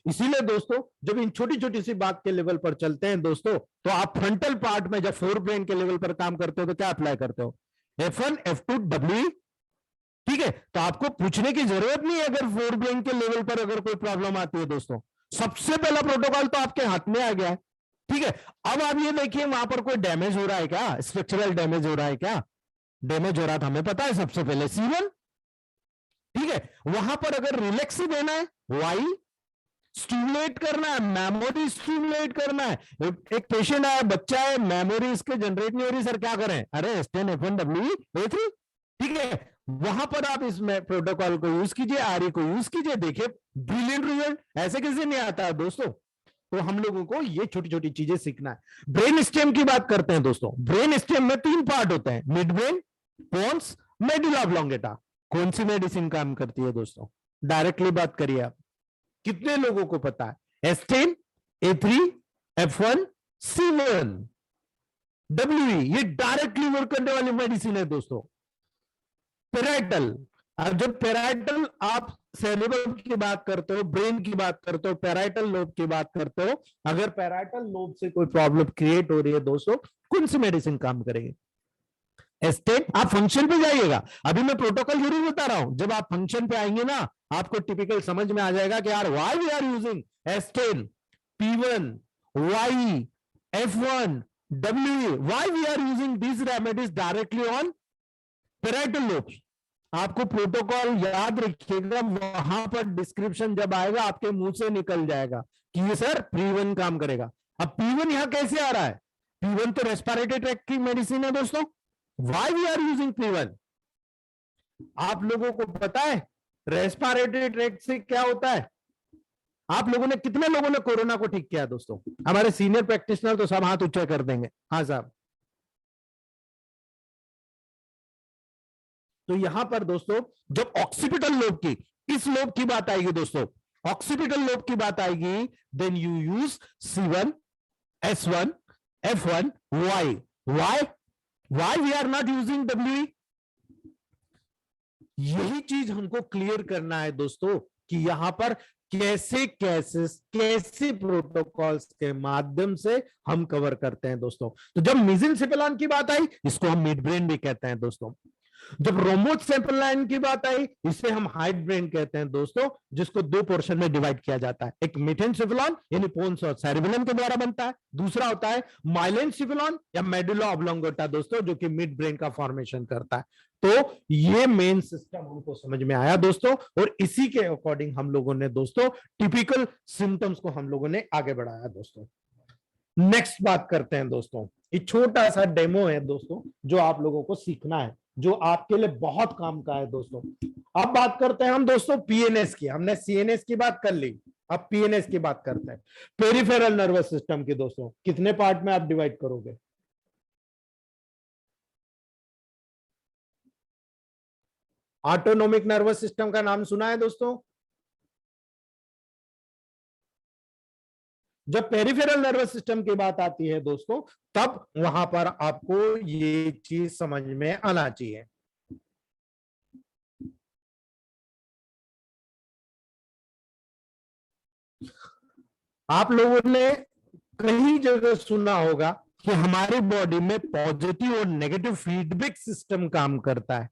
इसीलिए दोस्तों जब इन छोटी छोटी सी बात के लेवल पर चलते हैं दोस्तों, तो आप फ्रंटल पार्ट में जब फोर ब्रेन के लेवल पर काम करते हो तो क्या अप्लाई करते हो? F1, F2, W। ठीक है, तो आपको पूछने की जरूरत नहीं है अगर फोर ब्रेन के लेवल पर अगर कोई प्रॉब्लम आती है दोस्तों। सबसे पहला प्रोटोकॉल तो आपके हाथ में आ गया है। ठीक है, अब आप ये देखिए वहां पर कोई डैमेज हो रहा है क्या? स्ट्रक्चरल डैमेज हो रहा है क्या? डैमेज हो रहा था हमें पता है, सबसे पहले C1। ठीक है, वहां पर अगर रिलैक्स देना है, Y स्टिमुलेट करना है, मेमोरी स्टिमुलेट करना है। एक पेशेंट आया, बच्चा है, मेमोरी इसके जनरेट नहीं हो रही, सर क्या करें? अरे S10, F1, W, A3। ठीक है, वहां पर आप इसमें प्रोटोकॉल को यूज कीजिए, आरई को यूज कीजिए, देखिए ब्रिलियंट रिजल्ट। ऐसे कैसे नहीं आता है दोस्तों? तो हम लोगों को ये छोटी छोटी चीजें सीखना है। ब्रेन स्टेम की बात करते हैं दोस्तों। ब्रेन स्टेम में 3 पार्ट होते हैं, midbrain, pons, medulla oblongata. कौन सी मेडिसिन काम करती है दोस्तों? डायरेक्टली बात करिए आप, कितने लोगों को पता है? एस्टेन, A3, F1, C1, WE, ये डायरेक्टली वर्क करने वाली मेडिसिन है दोस्तों। पेराइटल, अब जब पेराइटल आप सेरेब्रम की बात करते हो, ब्रेन की बात करते हो, पेराइटल लोब की बात करते हो, अगर पेराइटल लोब से कोई प्रॉब्लम क्रिएट हो रही है दोस्तों, कौन सी मेडिसिन काम करेगी? एस्टेन। आप फंक्शन पे जाइएगा, अभी मैं प्रोटोकॉल जरूर बता रहा हूं, जब आप फंक्शन पे आएंगे ना आपको टिपिकल समझ में आ जाएगा कि यार व्हाई वी आर यूजिंग एस्टेन, P1, Y, F1, WE, why we are using these remedies directly on parietal lobes। आपको प्रोटोकॉल याद रखिएगा, वहां पर डिस्क्रिप्शन जब आएगा आपके मुंह से निकल जाएगा कि ये सर P1 काम करेगा। अब P1 यहां कैसे आ रहा है? P1 तो रेस्पिरेटरी ट्रैक्ट की मेडिसिन है दोस्तों। Why we are using P1? आप लोगों को पता है रेस्पिरेटरी ट्रैक्ट से क्या होता है? आप लोगों ने, कितने लोगों ने कोरोना को ठीक किया दोस्तों? हमारे सीनियर प्रैक्टिशनर तो सब हाथ ऊंचा कर देंगे। हाँ साहब। तो यहां पर दोस्तों जब ऑक्सीपिटल लोब की, इस लोब की बात आएगी दोस्तों, ऑक्सीपिटल लोब की बात आएगी, then you use C1, S1, F1, Y। Why we are not using WE? यही चीज हमको क्लियर करना है दोस्तों कि यहां पर कैसे प्रोटोकॉल्स के माध्यम से हम कवर करते हैं दोस्तों। तो जब मेसेनसेफेलॉन की बात आई, इसको हम मिड ब्रेन भी कहते हैं दोस्तों। जब रोमोसेफेलाइन की बात आई, इसे हम हाइड ब्रेन कहते हैं दोस्तों, जिसको 2 पोर्शन में डिवाइड किया जाता है। एक मेसेनसेफेलॉन यानी पोन्स और सेरेबेलम के द्वारा बनता है, दूसरा होता है माइलेनसेफेलॉन या मेडुला ऑब्लोंगेटा दोस्तों, जो कि मिड ब्रेन का फॉर्मेशन करता है। तो ये मेन सिस्टम हमको समझ में आया दोस्तों, और इसी के अकॉर्डिंग हम लोगों ने दोस्तों टिपिकल सिम्टम्स को हम लोगों ने आगे बढ़ाया दोस्तों। नेक्स्ट बात करते हैं दोस्तों, ये छोटा सा डेमो है दोस्तों जो आप लोगों को सीखना है, जो आपके लिए बहुत काम का है दोस्तों। अब बात करते हैं हम दोस्तों PNS की। हमने CNS की बात कर ली, अब PNS की बात करते हैं। पेरिफेरल नर्वस सिस्टम की दोस्तों कितने पार्ट में आप डिवाइड करोगे? ऑटोनोमिक नर्वस सिस्टम का नाम सुना है दोस्तों? जब पेरिफेरल नर्वस सिस्टम की बात आती है दोस्तों, तब वहां पर आपको ये चीज समझ में आना चाहिए। आप लोगों ने कई जगह सुना होगा कि हमारे बॉडी में पॉजिटिव और नेगेटिव फीडबैक सिस्टम काम करता है।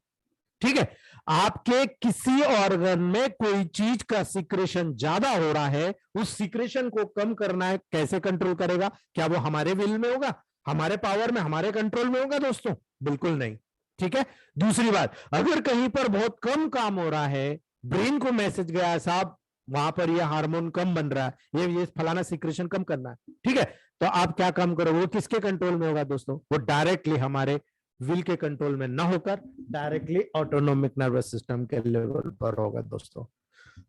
ठीक है, आपके किसी ऑर्गन में कोई चीज का सिक्रेशन ज्यादा हो रहा है, उस सिक्रेशन को कम करना है, कैसे कंट्रोल करेगा? क्या वो हमारे विल में होगा, हमारे पावर में, हमारे कंट्रोल में होगा दोस्तों? बिल्कुल नहीं। ठीक है, दूसरी बात, अगर कहीं पर बहुत कम काम हो रहा है, ब्रेन को मैसेज गया है साहब वहां पर ये हार्मोन कम बन रहा है, ये फलाना सिक्रेशन कम करना है, ठीक है, तो आप क्या काम करोगे? वो किसके कंट्रोल में होगा दोस्तों? वो डायरेक्टली हमारे विल के कंट्रोल में ना होकर डायरेक्टली ऑटोनोमिक नर्वस सिस्टम के लेवल पर होगा दोस्तों।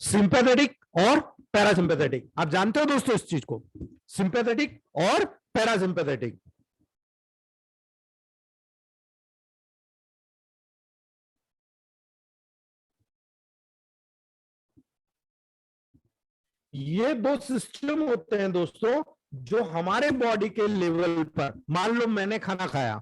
सिंपैथेटिक और पैरासिम्पैथेटिक, आप जानते हो दोस्तों इस चीज को, सिंपैथेटिक और पैरासिम्पैथेटिक। ये 2 सिस्टम होते हैं दोस्तों जो हमारे बॉडी के लेवल पर, मान लो मैंने खाना खाया,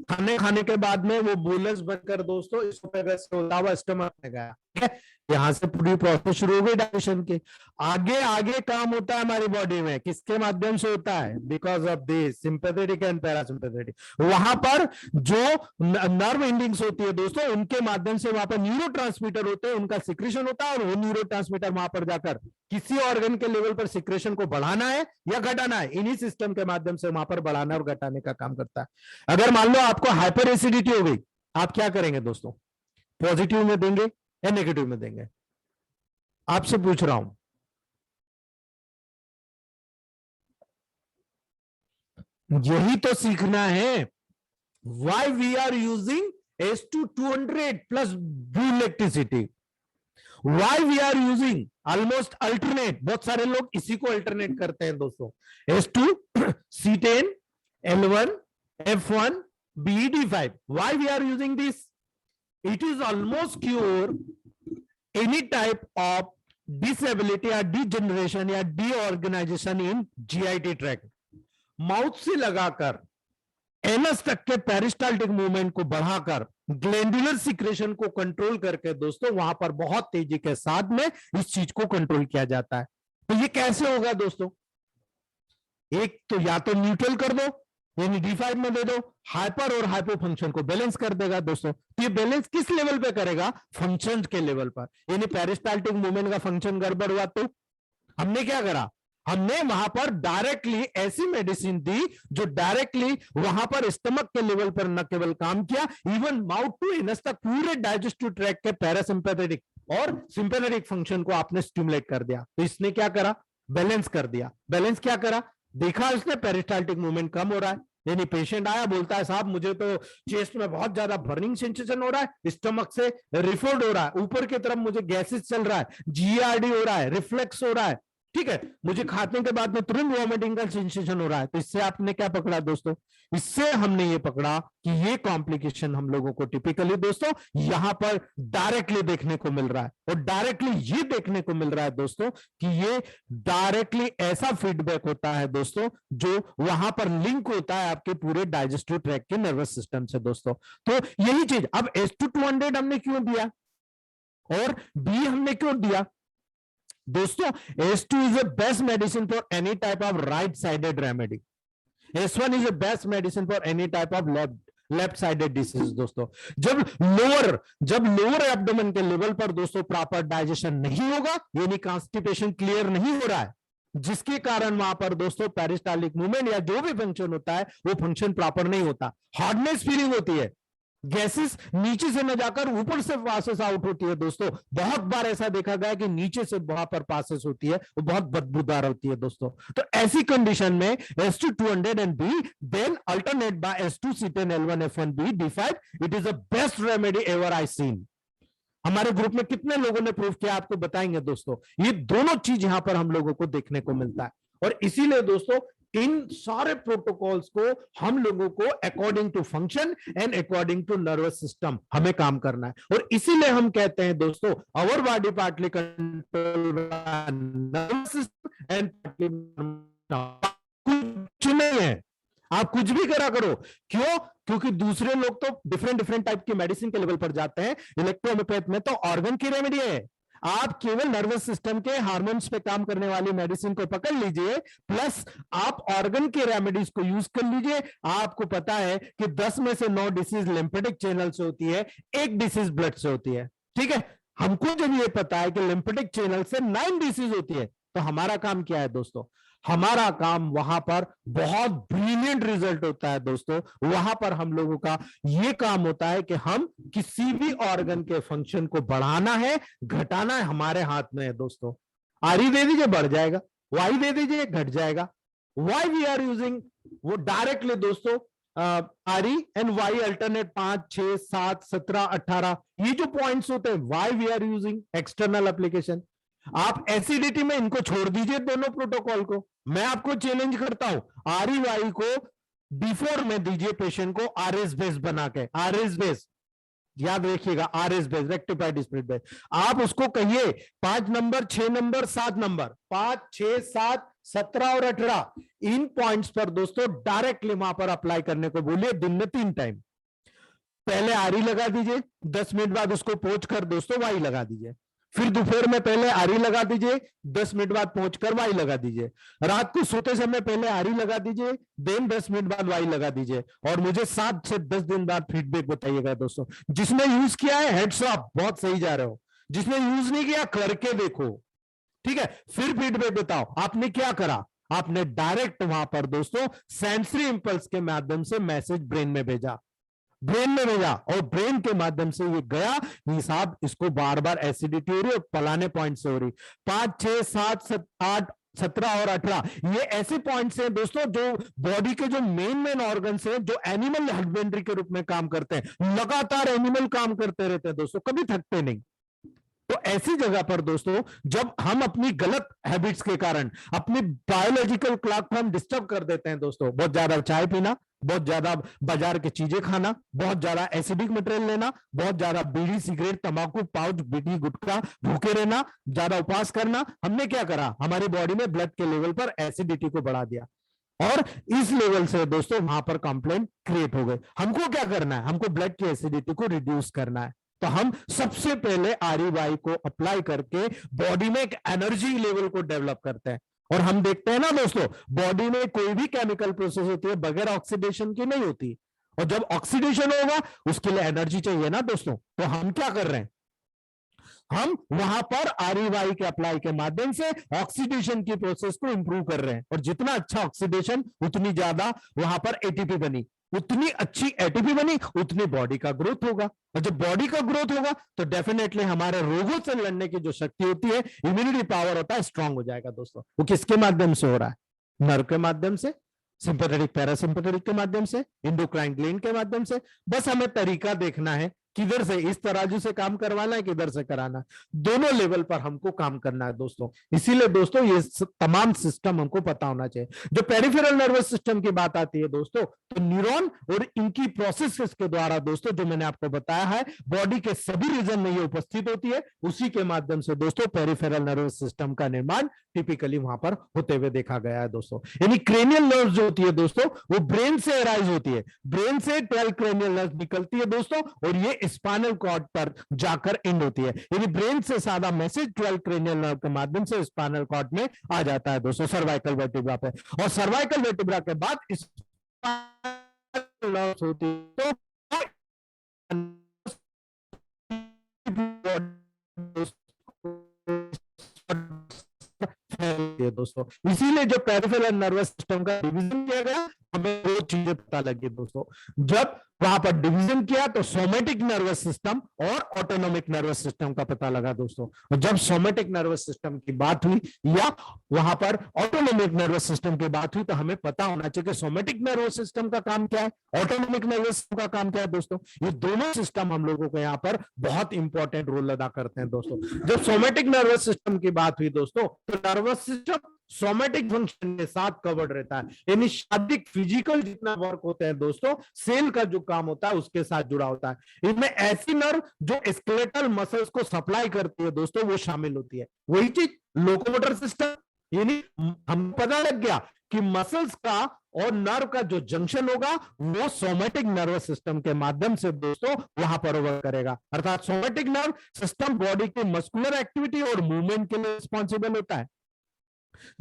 खाने के बाद में वो बोलस बनकर दोस्तों इसोफेगस से होता हुआ स्टमक में गया, ठीक है, यहां से पूरी प्रोसेस शुरू हो गई डाइजेशन की। आगे काम होता है हमारी बॉडी में, किसके माध्यम से होता है? Because of this sympathetic and parasympathetic. वहां पर जो नर्व एंडिंग्स होती है दोस्तों, उनके माध्यम से वहां पर न्यूरोट्रांसमीटर होते हैं, उनका सिक्रेशन होता है, और वो न्यूरोट्रांसमीटर वहां पर जाकर किसी ऑर्गन के लेवल पर सिक्रेशन को बढ़ाना है या घटाना है, इन्हीं सिस्टम के माध्यम से वहां पर बढ़ाना और घटाने का काम करता है। अगर मान लो आपको हाइपर एसिडिटी हो गई, आप क्या करेंगे दोस्तों? पॉजिटिव में देंगे या नेगेटिव में देंगे? आपसे पूछ रहा हूं। यही तो सीखना है। Why we are using S2 200 plus blue electricity. Why we are using almost alternate? बहुत सारे लोग इसी को alternate करते हैं दोस्तों. S2 C10 L1 F1 BED5. Why we are using this? It is almost cure any type of disability या degeneration या deorganization in GIT tract. Mouth से लगाकर एनस तक के पेरिस्टाल्टिक मूवमेंट को बढ़ाकर ग्लैंडुलर सिक्रेशन को कंट्रोल करके दोस्तों वहां पर बहुत तेजी के साथ में इस चीज को कंट्रोल किया जाता है. तो ये कैसे होगा दोस्तों? एक तो या तो न्यूट्रल कर दो यानी D5 में दे दो, हाइपर और हाइपो फंक्शन को बैलेंस कर देगा दोस्तों. तो ये बैलेंस किस लेवल पे करेगा? फंक्शन के लेवल पर. यानी पेरिस्टाल्टिक मूवमेंट का फंक्शन गड़बड़ हुआ तो हमने क्या करा? हमने वहां पर डायरेक्टली ऐसी मेडिसिन दी जो डायरेक्टली वहां पर स्टमक के लेवल पर न केवल काम किया, इवन माउथ टू एनस तक पूरे डाइजेस्टिव ट्रैक्ट के पैरासिम्पैथेटिक और सिंपैथेटिक फंक्शन को आपने स्टिमुलेट कर दिया. तो इसने क्या करा? बैलेंस कर दिया. बैलेंस क्या करा? देखा उसने पेरिस्टाल्टिक मूवमेंट कम हो रहा है. यानी पेशेंट आया, बोलता है साहब मुझे तो चेस्ट में बहुत ज्यादा बर्निंग सेंसेशन हो रहा है, स्टमक से रिफोल्ड हो रहा है, ऊपर की तरफ मुझे गैसेस चल रहा है, GERD हो रहा है, रिफ्लेक्स हो रहा है, ठीक है, मुझे खाने के बाद में तुरंत वॉमिटिंग का सेंसेशन हो रहा है. तो इससे आपने क्या पकड़ा दोस्तों? इससे हमने ये पकड़ा कि ये कॉम्प्लिकेशन हम लोगों को टिपिकली दोस्तों यहां पर डायरेक्टली देखने को मिल रहा है. और डायरेक्टली ये देखने को मिल रहा है दोस्तों कि ये डायरेक्टली ऐसा फीडबैक होता है दोस्तों जो वहां पर लिंक होता है आपके पूरे डाइजेस्टिव ट्रैक्ट के नर्वस सिस्टम से दोस्तों. तो यही चीज. अब S2 200 हमने क्यों दिया और B हमने क्यों दिया दोस्तों? S2 is a best medicine for any type of right-sided remedy. S1 is a best medicine for any type of left-sided disease दोस्तों. जब लोअर एब्डोमेन के लेवल पर दोस्तों प्रॉपर डाइजेशन नहीं होगा, यानी कॉन्स्टिपेशन क्लियर नहीं हो रहा है, जिसके कारण वहां पर दोस्तों पेरिस्टाल्टिक मूवमेंट या जो भी फंक्शन होता है वो फंक्शन प्रॉपर नहीं होता. हार्डनेस फीलिंग होती है, गैसेस नीचे से न जाकर ऊपर से पासेस आउट होती है दोस्तों. बहुत बार ऐसा देखा गया कि नीचे से वहां पर पासेस होती है, वो बहुत बदबूदार होती है दोस्तों. तो ऐसी कंडीशन में S2 200 and B then alternate by S2 C10 L1 F1 B D5 it is the best remedy ever I seen. हमारे ग्रुप में कितने लोगों ने प्रूव किया आपको बताएंगे दोस्तों. ये दोनों चीज यहां पर हम लोगों को देखने को मिलता है. और इसीलिए दोस्तों इन सारे प्रोटोकॉल्स को हम लोगों को according to function and according to nervous system हमें काम करना है. और इसीलिए हम कहते हैं दोस्तों our body partly control nervous system and कुछ नहीं है. आप कुछ भी करा करो. क्यों? क्योंकि दूसरे लोग तो डिफरेंट टाइप की मेडिसिन के लेवल पर जाते हैं. इलेक्ट्रोहोम्योपैथ में तो ऑर्गन की रेमेडी है. आप केवल नर्वस सिस्टम के हार्मोन्स पे काम करने वाली मेडिसिन को पकड़ लीजिए, प्लस आप ऑर्गन के रेमेडीज को यूज कर लीजिए. आपको पता है कि 10 में से 9 डिसीज लिम्फेटिक चैनल से होती है, 1 डिसीज ब्लड से होती है. ठीक है, हमको जब ये पता है कि लिम्फेटिक चैनल से 9 डिसीज होती है, तो हमारा काम क्या है दोस्तों? हमारा काम वहां पर बहुत ब्रिलियंट रिजल्ट होता है दोस्तों. वहां पर हम लोगों का ये काम होता है कि हम किसी भी ऑर्गन के फंक्शन को बढ़ाना है, घटाना है, हमारे हाथ में है दोस्तों. आरी दे दीजिए बढ़ जाएगा, वाई दे दीजिए घट जाएगा. वाई वी आर यूजिंग वो डायरेक्टली दोस्तों आरी एंड वाई अल्टरनेट 5, 6, 7, 17, 18 ये जो पॉइंट्स होते हैं, why we are using external application. आप एसिडिटी में इनको छोड़ दीजिए दोनों प्रोटोकॉल को. मैं आपको चैलेंज करता हूं, REY को बिफोर में दीजिए पेशेंट को RS बेस बना के. RS बेस याद रखिएगा, RS base rectified split base. आप उसको कहिए 5 नंबर, 6 नंबर, 7 नंबर, 5, 6, 7, 17 और 18 इन पॉइंट्स पर दोस्तों डायरेक्टली वहां पर अप्लाई करने को बोलिए दिन में 3 टाइम. पहले RE लगा दीजिए, 10 मिनट बाद उसको पोंछ कर दोस्तों वाई लगा दीजिए. फिर दोपहर में पहले RE लगा दीजिए, 10 मिनट बाद पहुंच कर वाई लगा दीजिए. रात को सोते समय पहले RE लगा दीजिए, देन 10 मिनट बाद वाई लगा दीजिए. और मुझे 7 से 10 दिन बाद फीडबैक बताइएगा दोस्तों. जिसने यूज किया है हेड्स अप, बहुत सही जा रहे हो. जिसने यूज नहीं किया करके देखो, ठीक है, फिर फीडबैक बताओ आपने क्या करा. आपने डायरेक्ट वहां पर दोस्तों सेंसरी इंपल्स के माध्यम से मैसेज ब्रेन में भेजा, और ब्रेन के माध्यम से ये गया कि साहब इसको बार बार एसिडिटी हो रही है, फलाने पॉइंट से हो रही. 5, 6, 7, 8 17 और 18 ये ऐसे पॉइंट्स हैं दोस्तों जो बॉडी के जो मेन ऑर्गन्स हैं जो एनिमल हस्बेंड्री के रूप में काम करते हैं, लगातार एनिमल काम करते रहते हैं दोस्तों, कभी थकते नहीं। तो ऐसी जगह पर दोस्तों जब हम अपनी गलत हैबिट्स के कारण अपनी बायोलॉजिकल क्लॉक को हम डिस्टर्ब कर देते हैं दोस्तों, बहुत ज्यादा चाय पीना, बहुत ज्यादा बाजार की चीजें खाना, बहुत ज्यादा एसिडिक मटेरियल लेना, बहुत ज्यादा बीड़ी सिगरेट तंबाकू पाउच बीड़ी गुटखा भूखे रहना, ज्यादा उपवास करना, हमने क्या करा, हमारी बॉडी में ब्लड के लेवल पर एसिडिटी को बढ़ा दिया और इस लेवल से दोस्तों वहां पर कंप्लेंट क्रिएट हो गए। हमको क्या करना है, हमको ब्लड की एसिडिटी को रिड्यूस करना है। तो हम सबसे पहले REY को अप्लाई करके बॉडी में एक एनर्जी लेवल को डेवलप करते हैं। और हम देखते हैं ना दोस्तों, बॉडी में कोई भी केमिकल प्रोसेस होती है बगैर ऑक्सीडेशन की नहीं होती, और जब ऑक्सीडेशन होगा उसके लिए एनर्जी चाहिए ना दोस्तों। तो हम क्या कर रहे हैं, हम वहां पर REY के अप्लाई के माध्यम से ऑक्सीडेशन की प्रोसेस को इंप्रूव कर रहे हैं, और जितना अच्छा ऑक्सीडेशन उतनी ज्यादा वहां पर ATP बनी, उतनी अच्छी ATP बनी उतनी बॉडी का ग्रोथ होगा, और जब बॉडी का ग्रोथ होगा तो डेफिनेटली हमारे रोगों से लड़ने की जो शक्ति होती है, इम्यूनिटी पावर होता है, स्ट्रांग हो जाएगा दोस्तों। वो किसके माध्यम से हो रहा है, नर्व के माध्यम से, सिंपैथेटिक पैरासिम्पैथेटिक के माध्यम से, एंडोक्राइन ग्लैंड के माध्यम से। बस हमें तरीका देखना है किधर से, इस तराजू से काम करवाना है किधर से कराना है, दोनों लेवल पर हमको काम करना है दोस्तों। इसीलिए दोस्तों ये तमाम सिस्टम हमको पता होना चाहिए। जो पेरिफेरल नर्वस सिस्टम की बात आती है दोस्तों, तो न्यूरॉन और इनकी प्रोसेसेस के द्वारा दोस्तों जो मैंने आपको बताया है, बॉडी के सभी रीजन में ये उपस्थित होती है, उसी के माध्यम से दोस्तों पेरिफेरल नर्वस सिस्टम का निर्माण टिपिकली वहां पर होते हुए देखा गया है दोस्तों। यानी क्रेनियल नर्व जो होती है दोस्तों वो ब्रेन से अराइज होती है, ब्रेन से 12 क्रेनियल नर्व निकलती है दोस्तों, और ये स्पाइनल कॉर्ड पर जाकर एंड होती है। यानी ब्रेन से सादा मैसेज 12 क्रेनियल नर्व के माध्यम से स्पाइनल कॉर्ड में आ जाता है दोस्तों सर्वाइकल वर्टिब्रा पे, और सर्वाइकल वर्टिब्रा के बाद स्पाइनल नर्व होती है दोस्तों। इसीलिए जो पेरिफेरल नर्वस सिस्टम का डिवीजन किया गया, हमें वो चीजें पता लगी दोस्तों। जब वहां पर डिवीजन किया तो सोमेटिक नर्वस सिस्टम और ऑटोनोमिक नर्वस सिस्टम का पता लगा दोस्तों। और जब सोमेटिक नर्वस सिस्टम की बात हुई या वहां पर ऑटोनोमिक नर्वस सिस्टम की बात हुई, तो हमें पता होना चाहिए कि सोमेटिक नर्वस सिस्टम का काम क्या है, ऑटोनोमिक नर्वस सिस्टम का काम क्या है दोस्तों। ये दोनों सिस्टम हम लोगों को यहाँ पर बहुत इंपॉर्टेंट रोल अदा करते हैं दोस्तों। जब सोमेटिक नर्वस सिस्टम की बात हुई दोस्तों, तो नर्वस सिस्टम सोमेटिक फंक्शन के साथ कवर्ड रहता है, यानी शारीरिक फिजिकल जितना वर्क होता है दोस्तों, सेल का जो काम होता है उसके साथ जुड़ा होता है। इनमें ऐसी नर्व जो स्केलेटल मसल्स को सप्लाई करती है दोस्तों वो शामिल होती है। वही चीज लोकोमोटर सिस्टम, यानी हम पता लग गया कि मसल्स का और नर्व का जो जंक्शन होगा वो सोमेटिक नर्वस सिस्टम के माध्यम से दोस्तों वहां पर वर्क करेगा। अर्थात सोमेटिक नर्व सिस्टम बॉडी की मस्कुलर एक्टिविटी और मूवमेंट के लिए रिस्पॉन्सिबल होता है।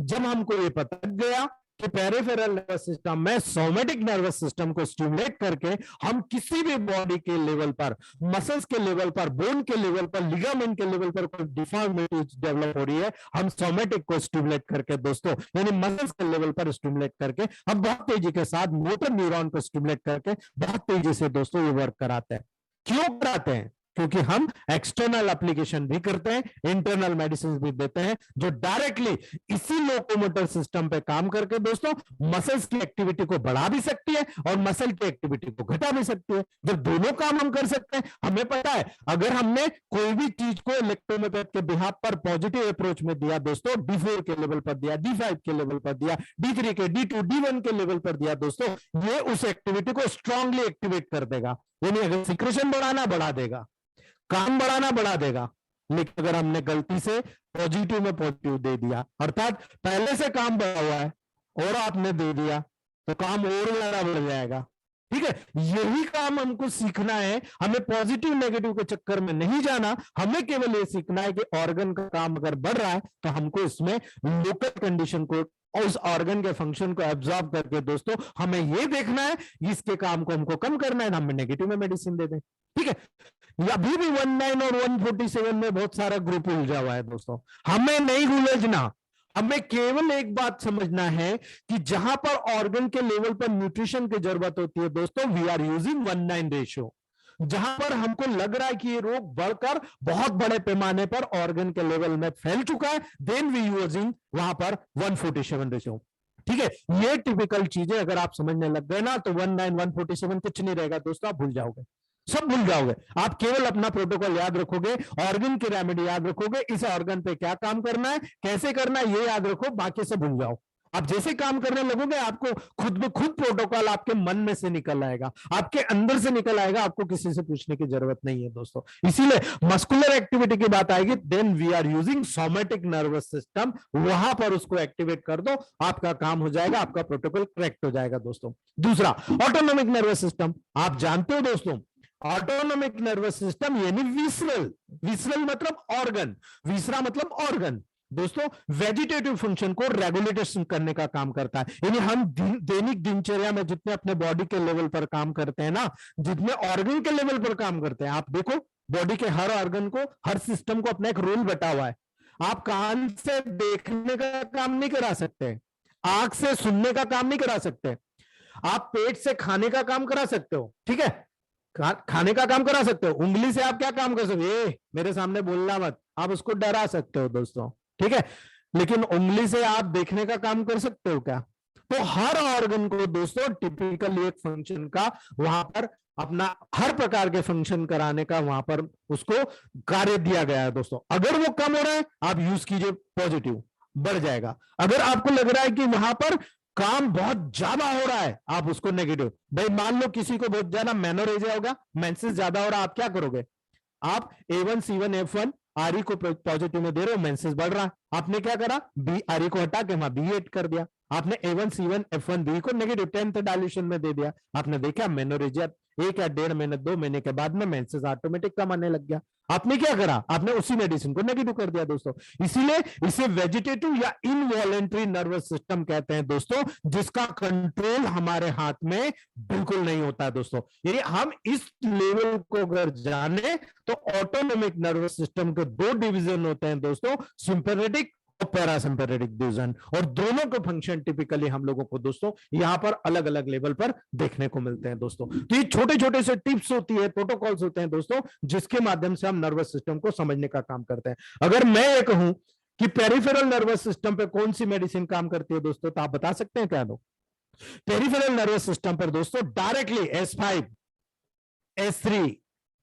जब हमको ये पता लग गया कि पेरिफेरल नर्वस सिस्टम में सोमेटिक नर्वस सिस्टम को स्टिमुलेट करके हम किसी भी बॉडी के लेवल पर, मसल्स के लेवल पर, बोन के लेवल पर, लिगामेंट के लेवल पर कोई डिफॉर्मिटी डेवलप हो रही है, हम सोमेटिक को स्टिमुलेट करके दोस्तों, यानी मसल्स के लेवल पर स्टिमुलेट करके हम बहुत तेजी के साथ मोटर न्यूरॉन को स्टिमुलेट करके बहुत तेजी से दोस्तों ये वर्क कराते हैं। क्यों कराते हैं? क्योंकि हम एक्सटर्नल एप्लीकेशन भी करते हैं, इंटरनल मेडिसिन भी देते हैं जो डायरेक्टली इसी लोकोमोटर सिस्टम पे काम करके दोस्तों मसल्स की एक्टिविटी को बढ़ा भी सकती है और मसल की एक्टिविटी को घटा भी सकती है। जब दोनों काम हम कर सकते हैं, हमें पता है अगर हमने कोई भी चीज को इलेक्ट्रोमेथड के बिहाफ पर पॉजिटिव अप्रोच में दिया दोस्तों, D4 के लेवल पर दिया, D5 के लेवल पर दिया, D3 के, D2, D1 के लेवल पर दिया दोस्तों, ये उस एक्टिविटी को स्ट्रांगली एक्टिवेट कर देगा। यानी अगर सिक्रेशन बढ़ाना बढ़ा देगा, काम बढ़ाना बढ़ा देगा। लेकिन अगर हमने गलती से पॉजिटिव में पॉजिटिव दे दिया, अर्थात पहले से काम बढ़ा हुआ है और आपने दे दिया तो काम और ज्यादा बढ़ जाएगा। ठीक है, यही काम हमको सीखना है। हमें पॉजिटिव नेगेटिव के चक्कर में नहीं जाना, हमें केवल ये सीखना है कि ऑर्गन का काम अगर बढ़ रहा है तो हमको इसमें लोकल कंडीशन को और उस ऑर्गन के फंक्शन को एब्जॉर्ब करके दोस्तों हमें ये देखना है इसके काम को हमको कम करना है, हमें नेगेटिव में मेडिसिन दे दें। ठीक है, अभी भी 19 और 147 में बहुत सारा ग्रुप उलझा हुआ है दोस्तों। हमें नहीं उलझना, हमें केवल एक बात समझना है कि जहां पर ऑर्गन के लेवल पर न्यूट्रिशन की जरूरत होती है दोस्तों, वी आर यूजिंग 1:9 रेशियो। जहां पर हमको लग रहा है कि ये रोग बढ़कर बहुत बड़े पैमाने पर ऑर्गन के लेवल में फैल चुका है, देन वी यूजिंग वहां पर 147 रेशियो। ठीक है, ये टिपिकल चीजें अगर आप समझने लग गए ना तो 19 147 कुछ नहीं रहेगा दोस्तों, आप भूल जाओगे, सब भूल जाओगे। आप केवल अपना प्रोटोकॉल याद रखोगे, ऑर्गन की रेमेडी याद रखोगे, इस ऑर्गन पे क्या काम करना है, कैसे करना है, ये याद रखो, बाकी सब भूल जाओ। आप जैसे काम करने लगोगे आपको खुद ब खुद प्रोटोकॉल आपके मन में से निकल आएगा, आपके अंदर से निकल आएगा, आपको किसी से पूछने की जरूरत नहीं है दोस्तों। इसीलिए मस्कुलर एक्टिविटी की बात आएगी, then we are using somatic nervous system, वहां पर उसको एक्टिवेट कर दो, आपका काम हो जाएगा, आपका प्रोटोकॉल करेक्ट हो जाएगा दोस्तों। दूसरा, ऑटोनोमिक नर्वस सिस्टम, आप जानते हो दोस्तों, ऑटोनोमिक नर्वस सिस्टम यानी विसरल, विसरल मतलब ऑर्गन, विसरा मतलब ऑर्गन दोस्तों, वेजिटेटिव फंक्शन को रेगुलेशन करने का काम करता है। यानी हम दैनिक दिनचर्या में जितने अपने बॉडी के लेवल पर काम करते हैं ना, जितने ऑर्गन के लेवल पर काम करते हैं, आप देखो बॉडी के हर ऑर्गन को, हर सिस्टम को अपना एक रोल बटा हुआ है। आप कान से देखने का काम नहीं करा सकते, आंख से सुनने का काम नहीं करा सकते, आप पेट से खाने का काम करा सकते हो, ठीक है, खाने का काम करा सकते हो, उंगली से आप क्या काम कर सकते हो, मेरे सामने बोलना मत, आप उसको डरा सकते हो दोस्तों, ठीक है, लेकिन उंगली से आप देखने का काम कर सकते हो क्या? तो हर ऑर्गन को दोस्तों टिपिकली एक फंक्शन का वहां पर अपना हर प्रकार के फंक्शन कराने का वहां पर उसको कार्य दिया गया है दोस्तों। अगर वो कम हो रहा है आप यूज कीजिए पॉजिटिव, बढ़ जाएगा। अगर आपको लग रहा है कि वहां पर काम बहुत ज्यादा हो रहा है आप उसको नेगेटिव, भाई मान लो किसी को बहुत ज्यादा मेनोरेजिया होगा, मेंसेस ज्यादा हो रहा है, आप क्या करोगे? आप A1 C1 F1 आर को पॉजिटिव में दे रहे हो, मेंसेस बढ़ रहा है, आपने क्या करा, बी आर को हटा के वहां B8 कर दिया, आपने A1 C1 F1 B को नेगेटिव 10th डायल्यूशन में दे दिया, आपने देखा मेनोरेजिया 1 या 1.5 महीने 2 महीने के बाद में मेंसेस ऑटोमेटिक कम आने लग गया। आपने क्या करा, आपने उसी मेडिसिन को नेगेटिव कर दिया दोस्तों। इसीलिए इसे वेजिटेटिव या इनवॉलेंट्री नर्वस सिस्टम कहते हैं दोस्तों, जिसका कंट्रोल हमारे हाथ में बिल्कुल नहीं होता है दोस्तों। यानी हम इस लेवल को अगर जाने तो ऑटोनोमिक नर्वस सिस्टम के 2 डिवीजन होते हैं दोस्तों, सिंपैथेटिक और पैरासिम्पैथेटिक डिवीजन, और दोनों के फंक्शन टिपिकली हम लोगों को दोस्तों यहां पर अलग अलग लेवल पर देखने को मिलते हैं दोस्तों। तो ये छोटे छोटे से टिप्स होती है, प्रोटोकॉल्स होते हैं दोस्तों, जिसके माध्यम से हम नर्वस सिस्टम को समझने का काम करते हैं। अगर मैं ये कहूं कि पेरिफेरल नर्वस सिस्टम पे कौन सी मेडिसिन काम करती है दोस्तों, तो आप बता सकते हैं क्या? पेरिफेरल नर्वस सिस्टम पर दोस्तों directly S5 S3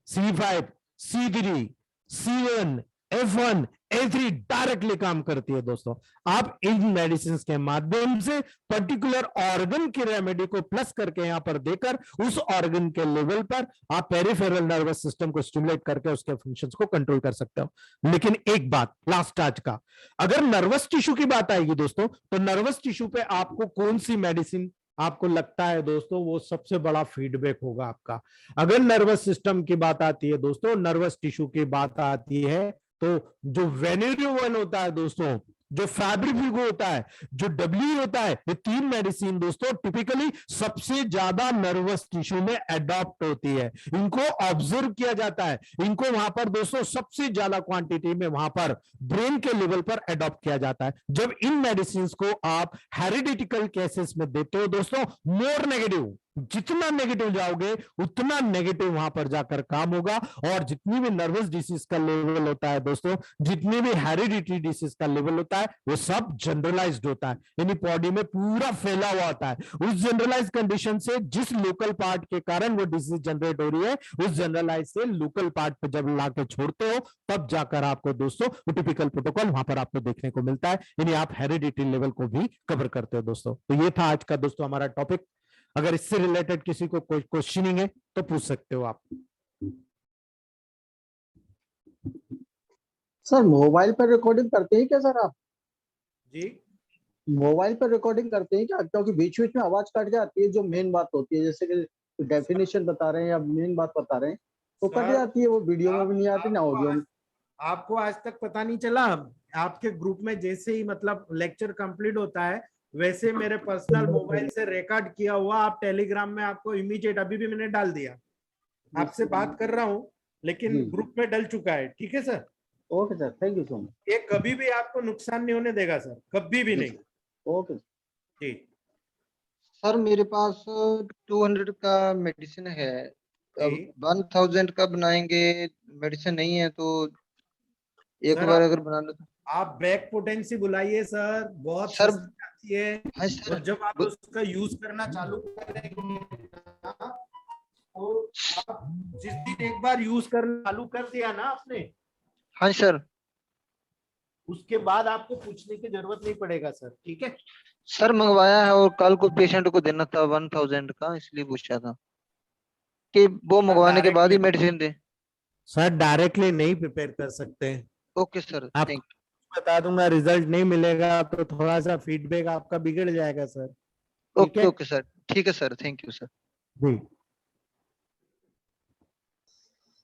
C5 C3 C1 F1 A3 directly काम करती है दोस्तों। आप इन मेडिसिन के माध्यम से पर्टिकुलर ऑर्गन की रेमेडी को प्लस करके यहां पर देकर उस ऑर्गन के लेवल पर आप पेरिफेरल नर्वस सिस्टम को स्टिमुलेट करके उसके फंक्शंस को कंट्रोल कर सकते हो। लेकिन एक बात लास्ट आज का, अगर नर्वस टिश्यू की बात आएगी दोस्तों, तो नर्वस टिश्यू पे आपको कौन सी मेडिसिन आपको लगता है दोस्तों वो सबसे बड़ा फीडबैक होगा आपका? अगर नर्वस सिस्टम की बात आती है दोस्तों, नर्वस टिश्यू की बात आती है, तो जो वेनेरियो-1 होता है दोस्तों, जो फैब्रिफिगो होता है, जो डब्ल्यू होता है, ये 3 मेडिसिन दोस्तों टिपिकली सबसे ज्यादा नर्वस टिश्यू में अडॉप्ट होती है। इनको ऑब्जर्व किया जाता है, इनको वहां पर दोस्तों सबसे ज्यादा क्वांटिटी में वहां पर ब्रेन के लेवल पर अडॉप्ट किया जाता है। जब इन मेडिसिन को आप हेरिडिटिकल केसेस में देते हो दोस्तों, मोर नेगेटिव, जितना नेगेटिव जाओगे उतना नेगेटिव वहां पर जाकर काम होगा, और जितनी भी नर्वस डिसीज का लेवल होता है दोस्तों, जितनी भी हेरिडिटरी डिसीज का लेवल होता है, वो सब जनरलाइज्ड होता है, यानी बॉडी में पूरा फैला हुआ होता है। उस जनरलाइज कंडीशन से जिस लोकल पार्ट के कारण वो डिसीज जनरेट हो रही है, उस जनरलाइज से लोकल पार्ट पे जब लाके छोड़ते हो, तब जाकर आपको दोस्तों वो टिपिकल प्रोटोकॉल वहां पर आपको देखने को मिलता है, यानी आप हेरिडिटरी लेवल को भी कवर करते हो दोस्तों। तो ये था आज का दोस्तों हमारा टॉपिक। अगर इससे रिलेटेड किसी को कोई क्वेश्चनिंग है तो पूछ सकते हो आप। सर मोबाइल पर रिकॉर्डिंग करते हैं क्या सर आप? जी मोबाइल पर रिकॉर्डिंग करते हैं क्या? क्योंकि बीच बीच में आवाज कट जाती है, जो मेन बात होती है, जैसे कि डेफिनेशन बता रहे हैं या मेन बात बता रहे हैं, तो कट जाती है, वो वीडियो में भी नहीं आती ना ऑडियो में। आपको आज तक पता नहीं चला? आपके ग्रुप में जैसे ही मतलब लेक्चर कंप्लीट होता है, वैसे मेरे पर्सनल मोबाइल से रिकॉर्ड किया हुआ आप टेलीग्राम में आपको इमीडिएट, अभी भी मैंने डाल दिया, आपसे बात कर रहा हूं लेकिन ग्रुप में डल चुका है। ठीक है sir? Okay sir, thank you so much. ये कभी भी आपको नुकसान नहीं होने देगा सर, कभी भी नहीं। ओके जी सर मेरे पास 200 का मेडिसिन है, अब 1000 का बनाएंगे, मेडिसिन नहीं है तो एक सर, बार अगर बना लो तो। आप बैक पोटेंसी बुलाइए सर, बहुत सर, सस्ती आती है। हाँ सर, और जब आप उसका यूज करना चालू करेंगे ना, तो आप जिस दिन एक बार यूज करना चालू कर दिया ना आपने, हाँ सर। उसके बाद आपको पूछने की जरूरत नहीं पड़ेगा सर, ठीक है। सर मंगवाया है और कल को पेशेंट को देना था 1000 का, इसलिए पूछा था कि वो मंगवाने के बाद ही मेडिसिन दे। सर डायरेक्टली नहीं प्रिपेयर कर सकते। ओके सर, आप थैंक बता दूंगा, रिजल्ट नहीं मिलेगा तो थोड़ा सा फीडबैक आपका बिगड़ जाएगा सर। यू। ठीक है? ओके ओके सर, ठीक है सर, थैंक यू सर। जी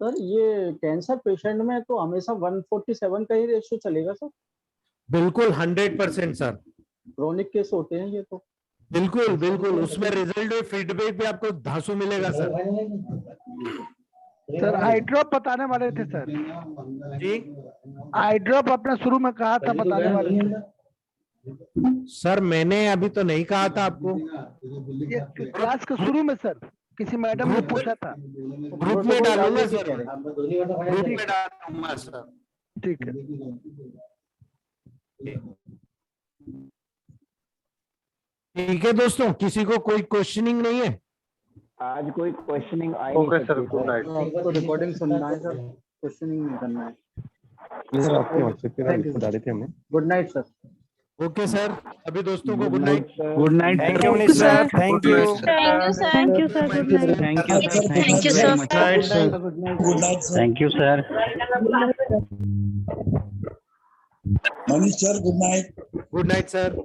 सर ये कैंसर पेशेंट में तो हमेशा 147 का ही रेशियो चलेगा सर? बिल्कुल 100% सर, क्रोनिक केस होते हैं ये तो। बिल्कुल बिल्कुल, उसमें रिजल्ट और फीडबैक भी आपको धांसू मिलेगा सर। सर आई ड्रॉप बताने वाले थे सर, जी आई ड्रॉप आपने शुरू में कहा था बताने वाले थे। सर, मैंने अभी तो नहीं कहा था आपको। ये क्लास के शुरू में सर किसी मैडम ने पूछा था। ग्रुप में डालूंगा सर, ग्रुप में डालूंगा सर। ठीक है। ठीक है दोस्तों, किसी को कोई क्वेश्चनिंग नहीं है? आज कोई क्वेश्चनिंग आई ओके नहीं सर, सकती गुड नाइट। आपको रिकॉर्डिंग सुनना है सर, क्वेश्चनिंग नहीं करना है। सर आपके व्हाट्सएप पे बता देते हमें। Good night sir. Okay sir, अभी दोस्तों को good night. Good night thank you Manish sir, thank you. Thank you, sir. Thank you sir, good night. Thank you sir, Thank you, sir. Good night sir. Thank you sir. Manish sir good night. Good night sir.